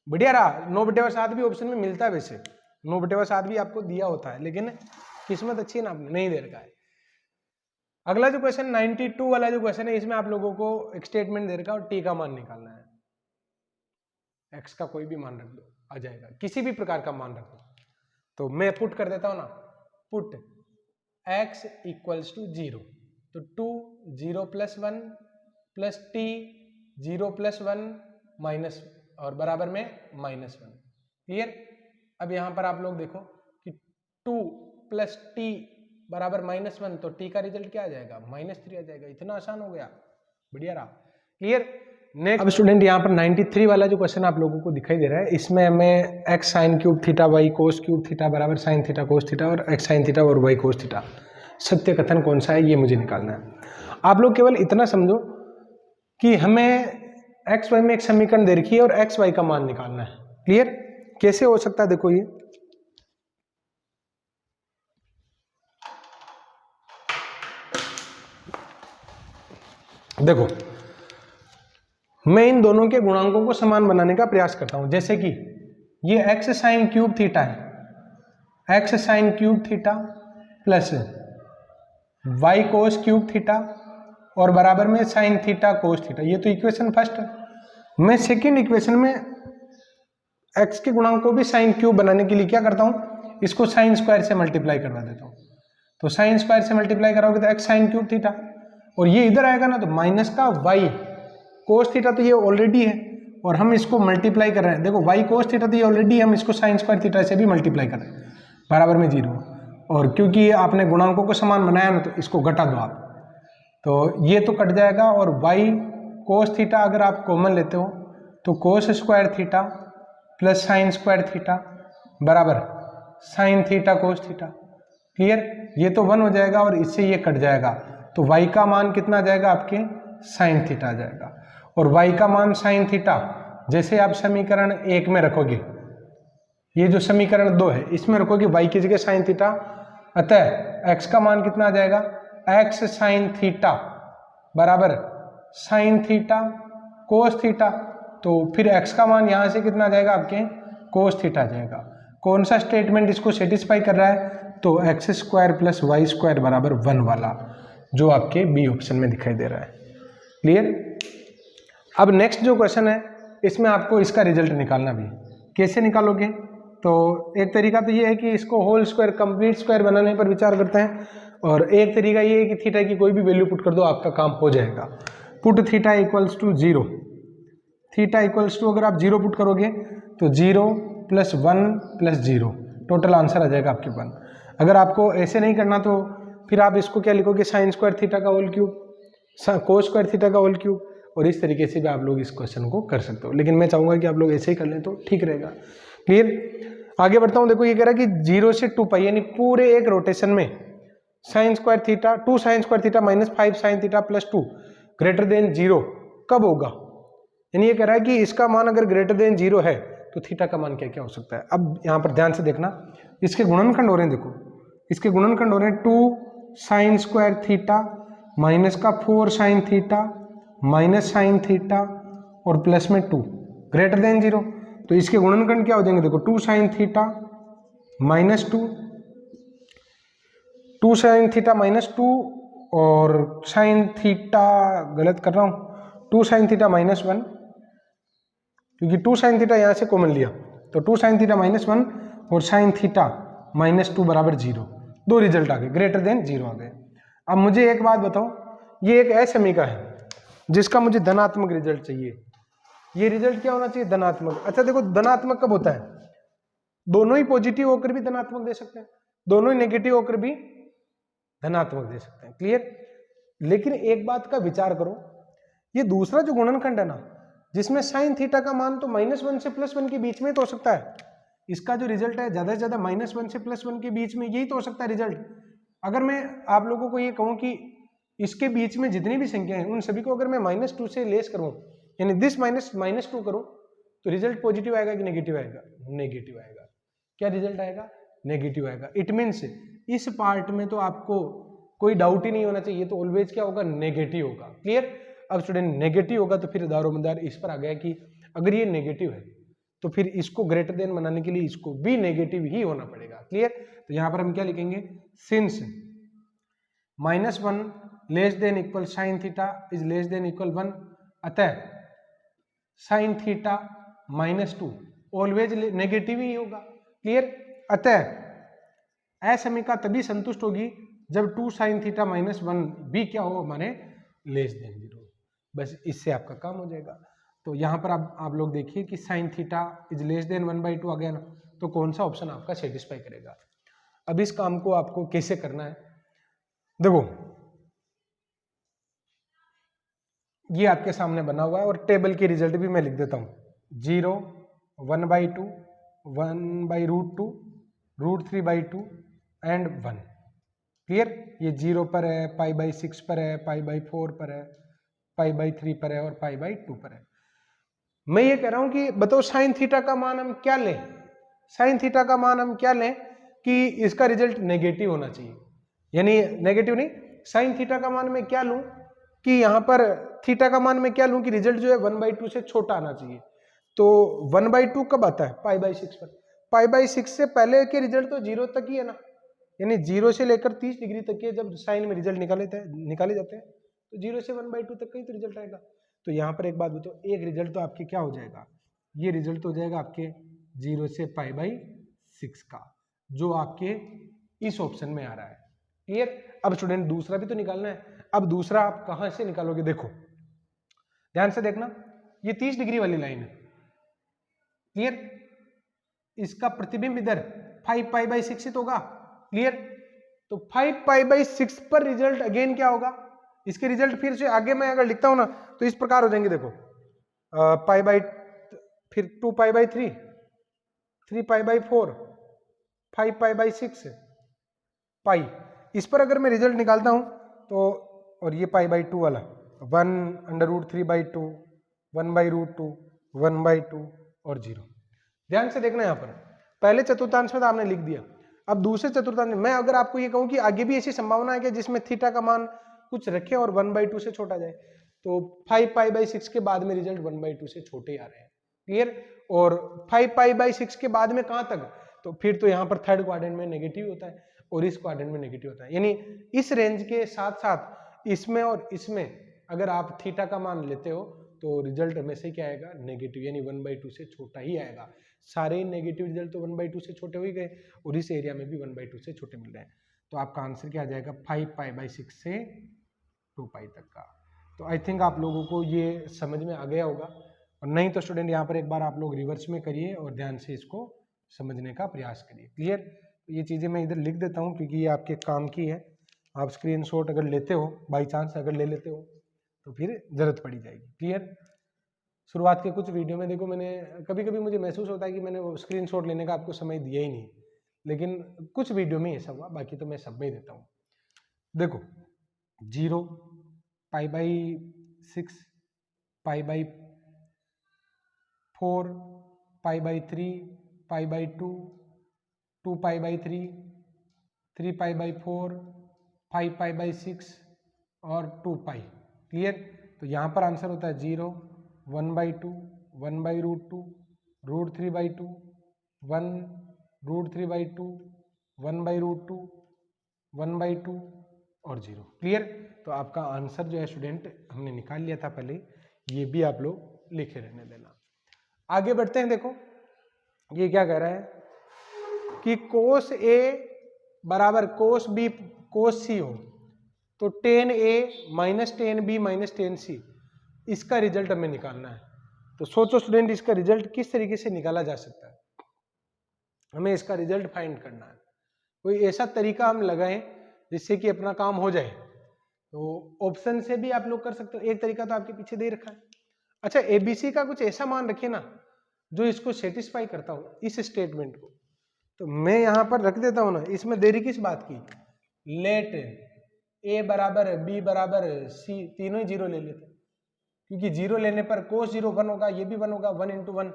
बढ़िया रहा 9/7 भी ऑप्शन में मिलता है, वैसे 9/7 भी आपको दिया होता है लेकिन किस्मत अच्छी है ना, आपने नहीं दे रखा है। अगला जो क्वेश्चन 92 वाला जो क्वेश्चन है, इसमें आप लोगों को एक स्टेटमेंट दे रखा है और टी का मान निकालना है। एक्स का कोई भी मान रख दो आ जाएगा, किसी भी प्रकार का मान रख दो। तो मैं पुट कर देता हूं ना, पुट x इक्वल्स टू 0, तो 2 0 plus 1 plus T 0 plus 1 minus और बराबर में -1। क्लियर। अब यहां पर आप लोग देखो कि 2 प्लस टी बराबर -1, तो टी का रिजल्ट क्या आ जाएगा -3 आ जाएगा। इतना आसान हो गया, बढ़िया रहा। क्लियर। नेक्स्ट अब स्टूडेंट यहाँ पर 93 वाला जो क्वेश्चन आप लोगों को दिखाई दे रहा है, इसमें हमें x sine cube theta y cos cube theta बराबर साइन थीटा कोस थीटा और x साइन थीटा और y कोस थीटा सत्य कथन कौन सा है ये मुझे निकालना है। आप लोग केवल इतना समझो कि हमें x y में एक समीकरण दे रखी है और x y का मान निकालना है। क्लियर। कैसे हो सकता है, देखो ये देखो मैं इन दोनों के गुणांकों को समान बनाने का प्रयास करता हूं। जैसे कि ये x साइन क्यूब थीटा है, x sine cube theta plus y cos cube theta और बराबर में साइन थीटा कोस थीटा, ये तो इक्वेशन फर्स्ट है। मैं सेकेंड इक्वेशन में x के गुणांक को भी साइन क्यूब बनाने के लिए क्या करता हूं, इसको साइन स्क्वायर से मल्टीप्लाई करवा देता हूं। तो साइन स्क्वायर से मल्टीप्लाई कराओगे तो x साइन क्यूब थीटा, और ये इधर आएगा ना तो माइनस का y कोस थीटा, तो ये ऑलरेडी है और हम इसको मल्टीप्लाई कर रहे हैं। देखो y कोस थीटा तो ये ऑलरेडी है, हम इसको साइन स्क्वायर थीटा से भी मल्टीप्लाई कर रहे हैं, बराबर में 0। और क्योंकि आपने गुणांकों को समान बनाया ना तो इसको घटा दो आप, तो ये तो कट जाएगा। और y कोस थीटा अगर आप कॉमन लेते हो तो cos square theta plus sine square theta बराबर sine theta cos theta. Clear, ये तो 1 हो जाएगा और इससे ये कट जाएगा, तो y का मान कितना आ जाएगा आपके, साइन थीटा आ जाएगा। और y का मान साइन थीटा जैसे आप समीकरण 1 में रखोगे, ये जो समीकरण 2 है इसमें रखोगे y की जगह साइन थीटा, अतः x का मान कितना आ जाएगा, x साइन थीटा बराबर साइन थीटा कोस थीटा। तो फिर x का मान यहां से कितना आ जाएगा आपके, कोस थीटा आ जाएगा। कौन सा स्टेटमेंट इसको सेटिस्फाई कर रहा है, तो X square plus Y square बराबर 1 वाला, जो आपके बी ऑप्शन में दिखाई दे रहा है। क्लियर। अब नेक्स्ट जो क्वेश्चन है इसमें आपको इसका रिजल्ट निकालना भी, कैसे निकालोगे, तो एक तरीका तो ये है कि इसको होल स्क्वायर कंप्लीट स्क्वायर बनाने पर विचार करते हैं, और एक तरीका ये है कि थीटा की कोई भी वैल्यू पुट कर दो, आपका काम हो जाएगा। Put theta equals to 0, theta equals to अगर आप 0 पुट करोगे तो 0 प्लस 1 प्लस 0, टोटल आंसर आ जाएगा आपके 1। अगर आपको ऐसे नहीं करना तो फिर आप इसको क्या लिखोगे, साइन स्क्वायर थीटा का whole cube, cos square theta का होल क्यूब, और इस तरीके से भी आप लोग इस क्वेश्चन को कर सकते हो। लेकिन मैं चाहूंगा कि आप लोग ऐसे ही कर लें तो ठीक रहेगा। क्लियर। आगे बढ़ता हूं। देखो ये कह रहा है कि 0 से 2 पाई यानी पूरे एक रोटेशन में sign square theta 2 sign square theta minus 5 sign theta plus 2 greater than 0 कब होगा। यानी ये कह रहा है कि इसका मान अगर ग्रेटर देन 0 है तो थीटा का मान क्या क्या हो सकता है। अब यहाँ पर ध्यान से देखना, इसके गुणनखंड हो रहे हैं। देखो इसके गुणनखंड हो रहे हैं 2 साइन स्क्वायर थीटा माइनस का 4 sine theta minus sine theta और प्लस में 2 ग्रेटर देन 0। तो इसके गुणनखंड क्या हो जाएंगे, देखो 2 sine theta minus 2 sine theta minus 2 और साइन थीटा, गलत कर रहा हूँ, 2 साइन थीटा माइनस 1, क्योंकि 2 साइन थीटा यहाँ से कॉमन लिया, तो 2 साइन थीटा माइनस 1 और साइन थीटा माइनस 2 बराबर 0। दो रिजल्ट आ गए, ग्रेटर देन 0 आ गए। अब मुझे एक बात बताओ, ये एक असमीका है जिसका मुझे धनात्मक रिजल्ट चाहिए। ये रिजल्ट क्या होना चाहिए, धनात्मक। अच्छा देखो धनात्मक कब होता है, दोनों ही पॉजिटिव होकर भी धनात्मक दे सकते हैं, दोनों ही नेगेटिव होकर भी धनात्मक दे सकते हैं। क्लियर। लेकिन एक बात का विचार करो, ये दूसरा जो गुणनखंड है ना, जिसमें साइन थीटा का मान तो -1 से +1 के बीच में तो हो सकता है, इसका जो रिजल्ट है ज्यादा से ज्यादा -1 से +1 के बीच में, यही तो हो सकता है रिजल्ट। अगर मैं आप लोगों को ये कहूं कि इसके बीच में जितनी भी संख्या है उन सभी को अगर मैं -2 से लेस करूं, यानी दिस -2 करूं, तो रिजल्ट पॉजिटिव आएगा कि नेगेटिव आएगा, नेगेटिव आएगा। क्या रिजल्ट आएगा, नेगेटिव आएगा। इट मीन्स इस पार्ट में तो आपको कोई डाउट ही नहीं होना चाहिए, तो ऑलवेज क्या होगा, नेगेटिव होगा। क्लियर। अब स्टूडेंट नेगेटिव होगा तो फिर दारोमदार इस पर आ गया कि अगर ये नेगेटिव है तो फिर इसको ग्रेटर देन बनाने के लिए इसको भी नेगेटिव ही होना पड़ेगा। क्लियर। तो यहां पर हम क्या लिखेंगे, since -1 less than equal sine theta is less than equal 1, अतः साइन थीटा -2 ऑलवेज नेगेटिव ही होगा। क्लियर। अतः असमीका तभी संतुष्ट होगी जब 2 साइन थीटा -1 भी क्या हो, हमारे लेस देन 0। बस इससे आपका काम हो जाएगा। तो यहाँ पर आप लोग देखिए कि sine theta is less than 1/2 आ गया ना, तो कौन सा ऑप्शन आपका सेटिस्फाई करेगा। अब इस काम को आपको कैसे करना है, देखो ये आपके सामने बना हुआ है और टेबल के रिजल्ट भी मैं लिख देता हूँ। 0 1/2 1/√2 √3/2 एंड 1। क्लियर। ये 0 पर है, π/6 पर है, π/4 पर है, π/3 पर है और π/2 पर है। मैं ये कह रहा हूं कि बताओ साइन थीटा का मान हम क्या लें, साइन थीटा का मान हम क्या लें कि इसका रिजल्ट नेगेटिव होना चाहिए, यानी नेगेटिव नहीं, साइन थीटा का मान मैं क्या लूं कि यहां पर थीटा का मान मैं क्या लूं कि रिजल्ट जो है 1/2 से छोटा आना चाहिए। तो 1/2 कब आता है, π/6 पर। π/6 से पहले के रिजल्ट तो 0 तक ही है ना, यानी 0 से लेकर 30 डिग्री तक के जब साइन में रिजल्ट निकाले जाते हैं तो 0 से 1/2 तक का ही तो रिजल्ट आएगा। तो यहाँ पर एक बात बताओ, एक रिजल्ट तो आपके क्या हो जाएगा, ये रिजल्ट हो जाएगा आपके 0 से π/6 का, जो आपके इस ऑप्शन में आ रहा है। क्लियर। अब स्टूडेंट दूसरा भी तो निकालना है। अब दूसरा आप कहां से निकालोगे, देखो ध्यान से देखना, ये 30 डिग्री वाली लाइन है। क्लियर। इसका प्रतिबिंब इधर 5π/6 होगा। क्लियर। तो 5π/6 पर रिजल्ट अगेन क्या होगा, इसके रिजल्ट फिर से आगे मैं अगर लिखता हूं ना तो इस प्रकार हो जाएंगे, देखो फिर 2π/3, 3π/4, 5π/6 पाई। इस पर अगर मैं रिजल्ट निकालता हूं तो, और ये π/2 वाला 1√3/2, 1/√2, 1/2 और 0। ध्यान से देखना, यहां पर पहले चतुर्थांश में तो आपने लिख दिया, अब दूसरे चतुर्थांश में मैं अगर आपको ये कहूं कि आगे भी ऐसी संभावना है कि जिसमें थीटा का मान कुछ रखे और 1/2 से छोटा जाए, तो 5π/6 के बाद में रिजल्ट 1/2 से छोटे आ रहे हैं। क्लियर। और 5π/6 के बाद में कहां तक, तो फिर तो यहां पर थर्ड क्वाड्रेंट में नेगेटिव होता है और इस क्वाड्रेंट में नेगेटिव होता है, यानी इस रेंज के साथ साथ इसमें और इसमें अगर आप थीटा का मान लेते हो तो रिजल्ट हमेशा ही क्या आएगा, नेगेटिव, यानी 1/2 से छोटा ही आएगा। सारे नेगेटिव रिजल्ट तो 1/2 से छोटे हो ही गए और इस एरिया में भी 1/2 से छोटे मिल रहे हैं। तो आपका आंसर क्या आ जाएगा, 5π/6 से 2π तक का। तो आई थिंक आप लोगों को ये समझ में आ गया होगा, और नहीं तो स्टूडेंट यहाँ पर एक बार आप लोग रिवर्स में करिए और ध्यान से इसको समझने का प्रयास करिए। क्लियर। ये चीज़ें मैं इधर लिख देता हूँ क्योंकि ये आपके काम की है। आप स्क्रीनशॉट अगर लेते हो, बाई चांस अगर ले लेते हो तो फिर जरूरत पड़ी जाएगी। क्लियर। शुरुआत के कुछ वीडियो में देखो, मैंने कभी कभी मुझे महसूस होता है कि मैंने वो स्क्रीनशॉट लेने का आपको समय दिया ही नहीं, लेकिन कुछ वीडियो में ऐसा हुआ, बाकी तो मैं सब में ही देता हूँ। देखो 0, π/6, π/4, π/3, π/2, 2π/3, 3π/4, 5π/6 और 2π। क्लियर। तो यहाँ पर आंसर होता है 0, 1/2, 1/√2, √3/2, 1, √3/2, 1/√2, 1/2 और 0। क्लियर। तो आपका आंसर जो है स्टूडेंट हमने निकाल लिया था पहले, ये भी आप लोग लिखे रहने देना। आगे बढ़ते हैं। देखो ये क्या कह रहा है कि cos A बराबर cos B cos C हो तो tan A minus tan B minus tan C, इसका रिजल्ट हमें निकालना है। तो सोचो स्टूडेंट, इसका रिजल्ट किस तरीके से निकाला जा सकता है, हमें इसका रिजल्ट फाइंड करना है। कोई ऐसा तरीका हम लगाएं जिससे कि अपना काम हो जाए। तो ऑप्शन से भी आप लोग कर सकते हो, एक तरीका तो आपके पीछे दे रखा है। अच्छा, ABC का कुछ ऐसा मान रखिए ना जो इसको सेटिस्फाई करता हो, इस स्टेटमेंट को। तो मैं यहां पर रख देता हूं ना, इसमें देरी किस बात की, लेट A बराबर B बराबर C, तीनों ही 0 ले लेते, क्योंकि 0 लेने पर cos 0 1 होगा, ये भी 1 होगा, 1 × 1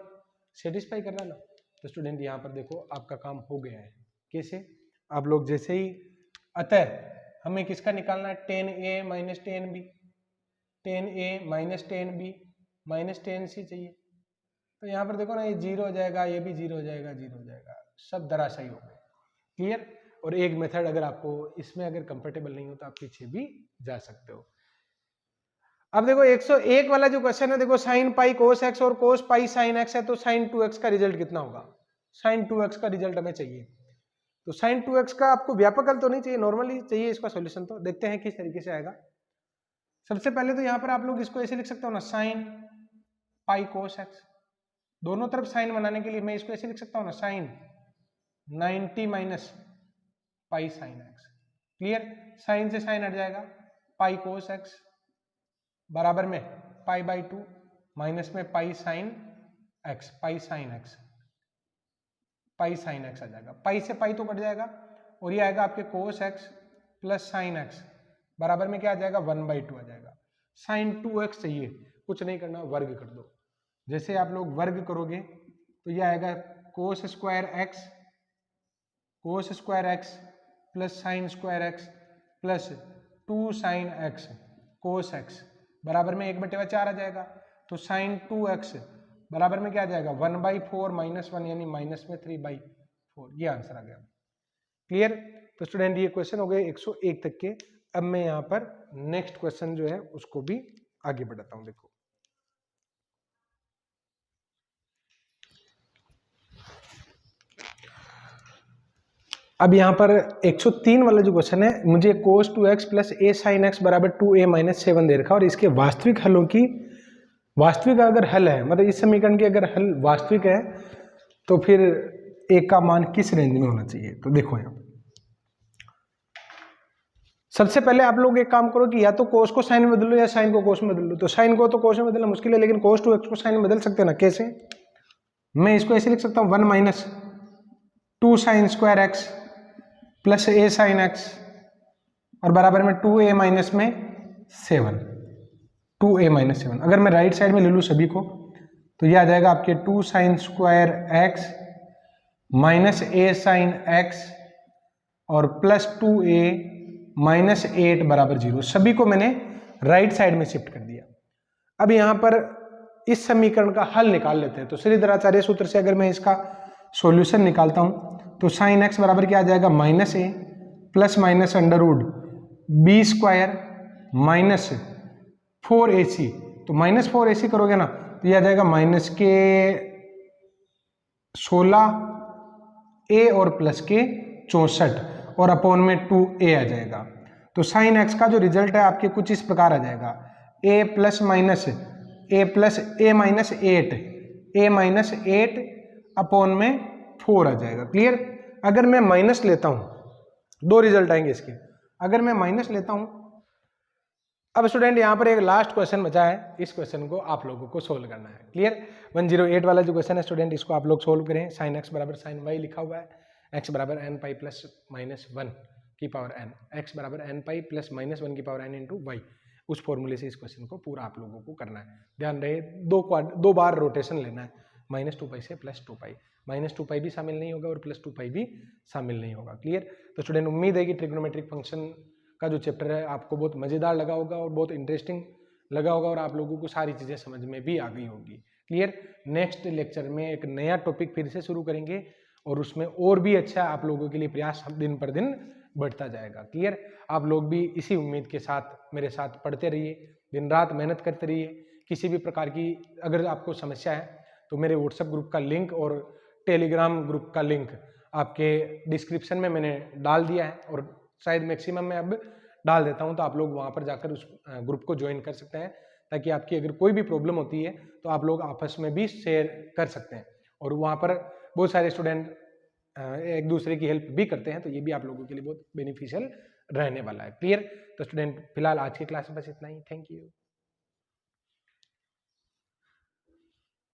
सेटिस्फाई करना ना। तो स्टूडेंट यहाँ पर देखो आपका काम हो गया है। कैसे, आप लोग जैसे ही, अतः हमें किसका निकालना है, tan A minus tan B, tan A minus tan B minus tan C चाहिए। तो यहाँ पर देखो ना, ये 0 हो जाएगा, ये भी 0 हो जाएगा, 0 हो जाएगा, सब धराशायी हो गए। क्लियर। और एक मेथड अगर आपको इसमें अगर कंफर्टेबल नहीं हो तो आप पीछे भी जा सकते हो। अब देखो 101 वाला जो क्वेश्चन है, देखो sin पाई cos x और cos पाई sin x है, तो sin 2x का रिजल्ट कितना होगा, sin 2x का रिजल्ट हमें चाहिए। तो sin 2x का आपको व्यापक हल तो नहीं चाहिए, नॉर्मली चाहिए इसका सॉल्यूशन। तो देखते हैं किस तरीके से आएगा। सबसे पहले तो यहाँ पर आप लोग इसको ऐसे लिख सकते हो ना, sin पाई cos x, दोनों तरफ साइन बनाने के लिए मैं इसको ऐसे लिख सकता हूँ ना, sine 90 minus pi sine X. Clear. Sine से साइन हट जाएगा, पाई कोस एक्स बराबर में π/2 माइनस में pi sine x, pi sine x, pi sine x आ जाएगा। पाई से पाई तो कट जाएगा और ये आएगा आपके cos x plus sine x बराबर में क्या आ जाएगा, 1/2 आ जाएगा। साइन 2x चाहिए, कुछ नहीं करना, वर्ग कर दो। जैसे आप लोग वर्ग करोगे तो ये आएगा cos square x plus sine square x plus 2 sine x cos x बराबर में 1/4 आ जाएगा। तो साइन 2x बराबर में क्या आ जाएगा, 1/4 माइनस 1 यानी माइनस में 3/4। ये आंसर आ गया। क्लियर। तो स्टूडेंट ये क्वेश्चन हो गए 101 तक के। अब मैं यहाँ पर नेक्स्ट क्वेश्चन जो है उसको भी आगे बढ़ाता हूँ। देखो अब यहाँ पर 103 वाला जो क्वेश्चन है, मुझे cos 2x plus a sin x बराबर 2a माइनस 7 दे रखा है और इसके वास्तविक हलों की वास्तविक अगर हल है, मतलब इस समीकरण की अगर हल वास्तविक है तो फिर एक का मान किस रेंज में होना चाहिए। तो देखो यहाँ सबसे पहले आप लोग एक काम करो कि या तो कोस को साइन में बदल लो या साइन को कोस में बदल लो। तो साइन को तो कोस में बदलना मुश्किल है, लेकिन cos 2x को साइन में बदल सकते हैं ना। कैसे? मैं इसको ऐसे लिख सकता हूँ 1 minus 2 sine square x plus a sine x और बराबर में 2a माइनस में 7, 2a माइनस 7। अगर मैं राइट साइड में ले लूँ सभी को तो ये आ जाएगा आपके 2 sine square x minus a sine x और प्लस 2a माइनस 8 बराबर 0। सभी को मैंने राइट साइड में शिफ्ट कर दिया। अब यहाँ पर इस समीकरण का हल निकाल लेते हैं। तो श्रीधराचार्य सूत्र से अगर मैं इसका सॉल्यूशन निकालता हूँ तो साइन एक्स बराबर क्या आ जाएगा, minus a plus minus under root B square minus 4ac। तो माइनस 4ac करोगे ना तो यह आ जाएगा माइनस के 16a और प्लस के 64 और अपॉन में 2a आ जाएगा। तो साइन एक्स का जो रिजल्ट है आपके कुछ इस प्रकार आ जाएगा, a plus minus a minus 8 upon में 4 आ जाएगा। क्लियर? अगर मैं माइनस लेता हूं, दो रिजल्ट आएंगे इसके। अगर मैं माइनस लेता हूं, अब स्टूडेंट यहां पर एक लास्ट क्वेश्चन बचा है, इस क्वेश्चन को आप लोगों को सोल्व करना है। क्लियर? 108 वाला जो क्वेश्चन है स्टूडेंट, इसको आप लोग सोल्व करें। साइन एक्स बराबर साइन वाई लिखा हुआ है, एक्स बराबर एन पाई प्लस माइनस 1 की पावर एन, एक्स बराबर एन पाई प्लस माइनस 1 की पावर एन इंटू वाई। उस फॉर्मूले से इस क्वेश्चन को पूरा आप लोगों को करना है। ध्यान रहे दो बार रोटेशन लेना है, माइनस 2 पाई से प्लस 2 पाई। माइनस 2 पाई भी शामिल नहीं होगा और प्लस 2 पाई भी शामिल नहीं होगा। क्लियर? तो स्टूडेंट उम्मीद है कि ट्रिग्नोमेट्रिक फंक्शन का जो चैप्टर है आपको बहुत मजेदार लगा होगा और बहुत इंटरेस्टिंग लगा होगा और आप लोगों को सारी चीजें समझ में भी आ गई होगी। क्लियर? नेक्स्ट लेक्चर में एक नया टॉपिक फिर से शुरू करेंगे और उसमें और भी अच्छा आप लोगों के लिए प्रयास दिन पर दिन बढ़ता जाएगा। क्लियर? आप लोग भी इसी उम्मीद के साथ मेरे साथ पढ़ते रहिए, दिन रात मेहनत करते रहिए। किसी भी प्रकार की अगर आपको समस्या है तो मेरे व्हाट्सएप ग्रुप का लिंक और टेलीग्राम ग्रुप का लिंक आपके डिस्क्रिप्शन में मैंने डाल दिया है और शायद मैक्सिमम मैं अब डाल देता हूं, तो आप लोग वहां पर जाकर उस ग्रुप को ज्वाइन कर सकते हैं, ताकि आपकी अगर कोई भी प्रॉब्लम होती है तो आप लोग आपस में भी शेयर कर सकते हैं। और वहां पर बहुत सारे स्टूडेंट एक दूसरे की हेल्प भी करते हैं, तो ये भी आप लोगों के लिए बहुत बेनिफिशियल रहने वाला है। क्लियर? तो स्टूडेंट फिलहाल आज की क्लास में बस इतना ही। Thank you.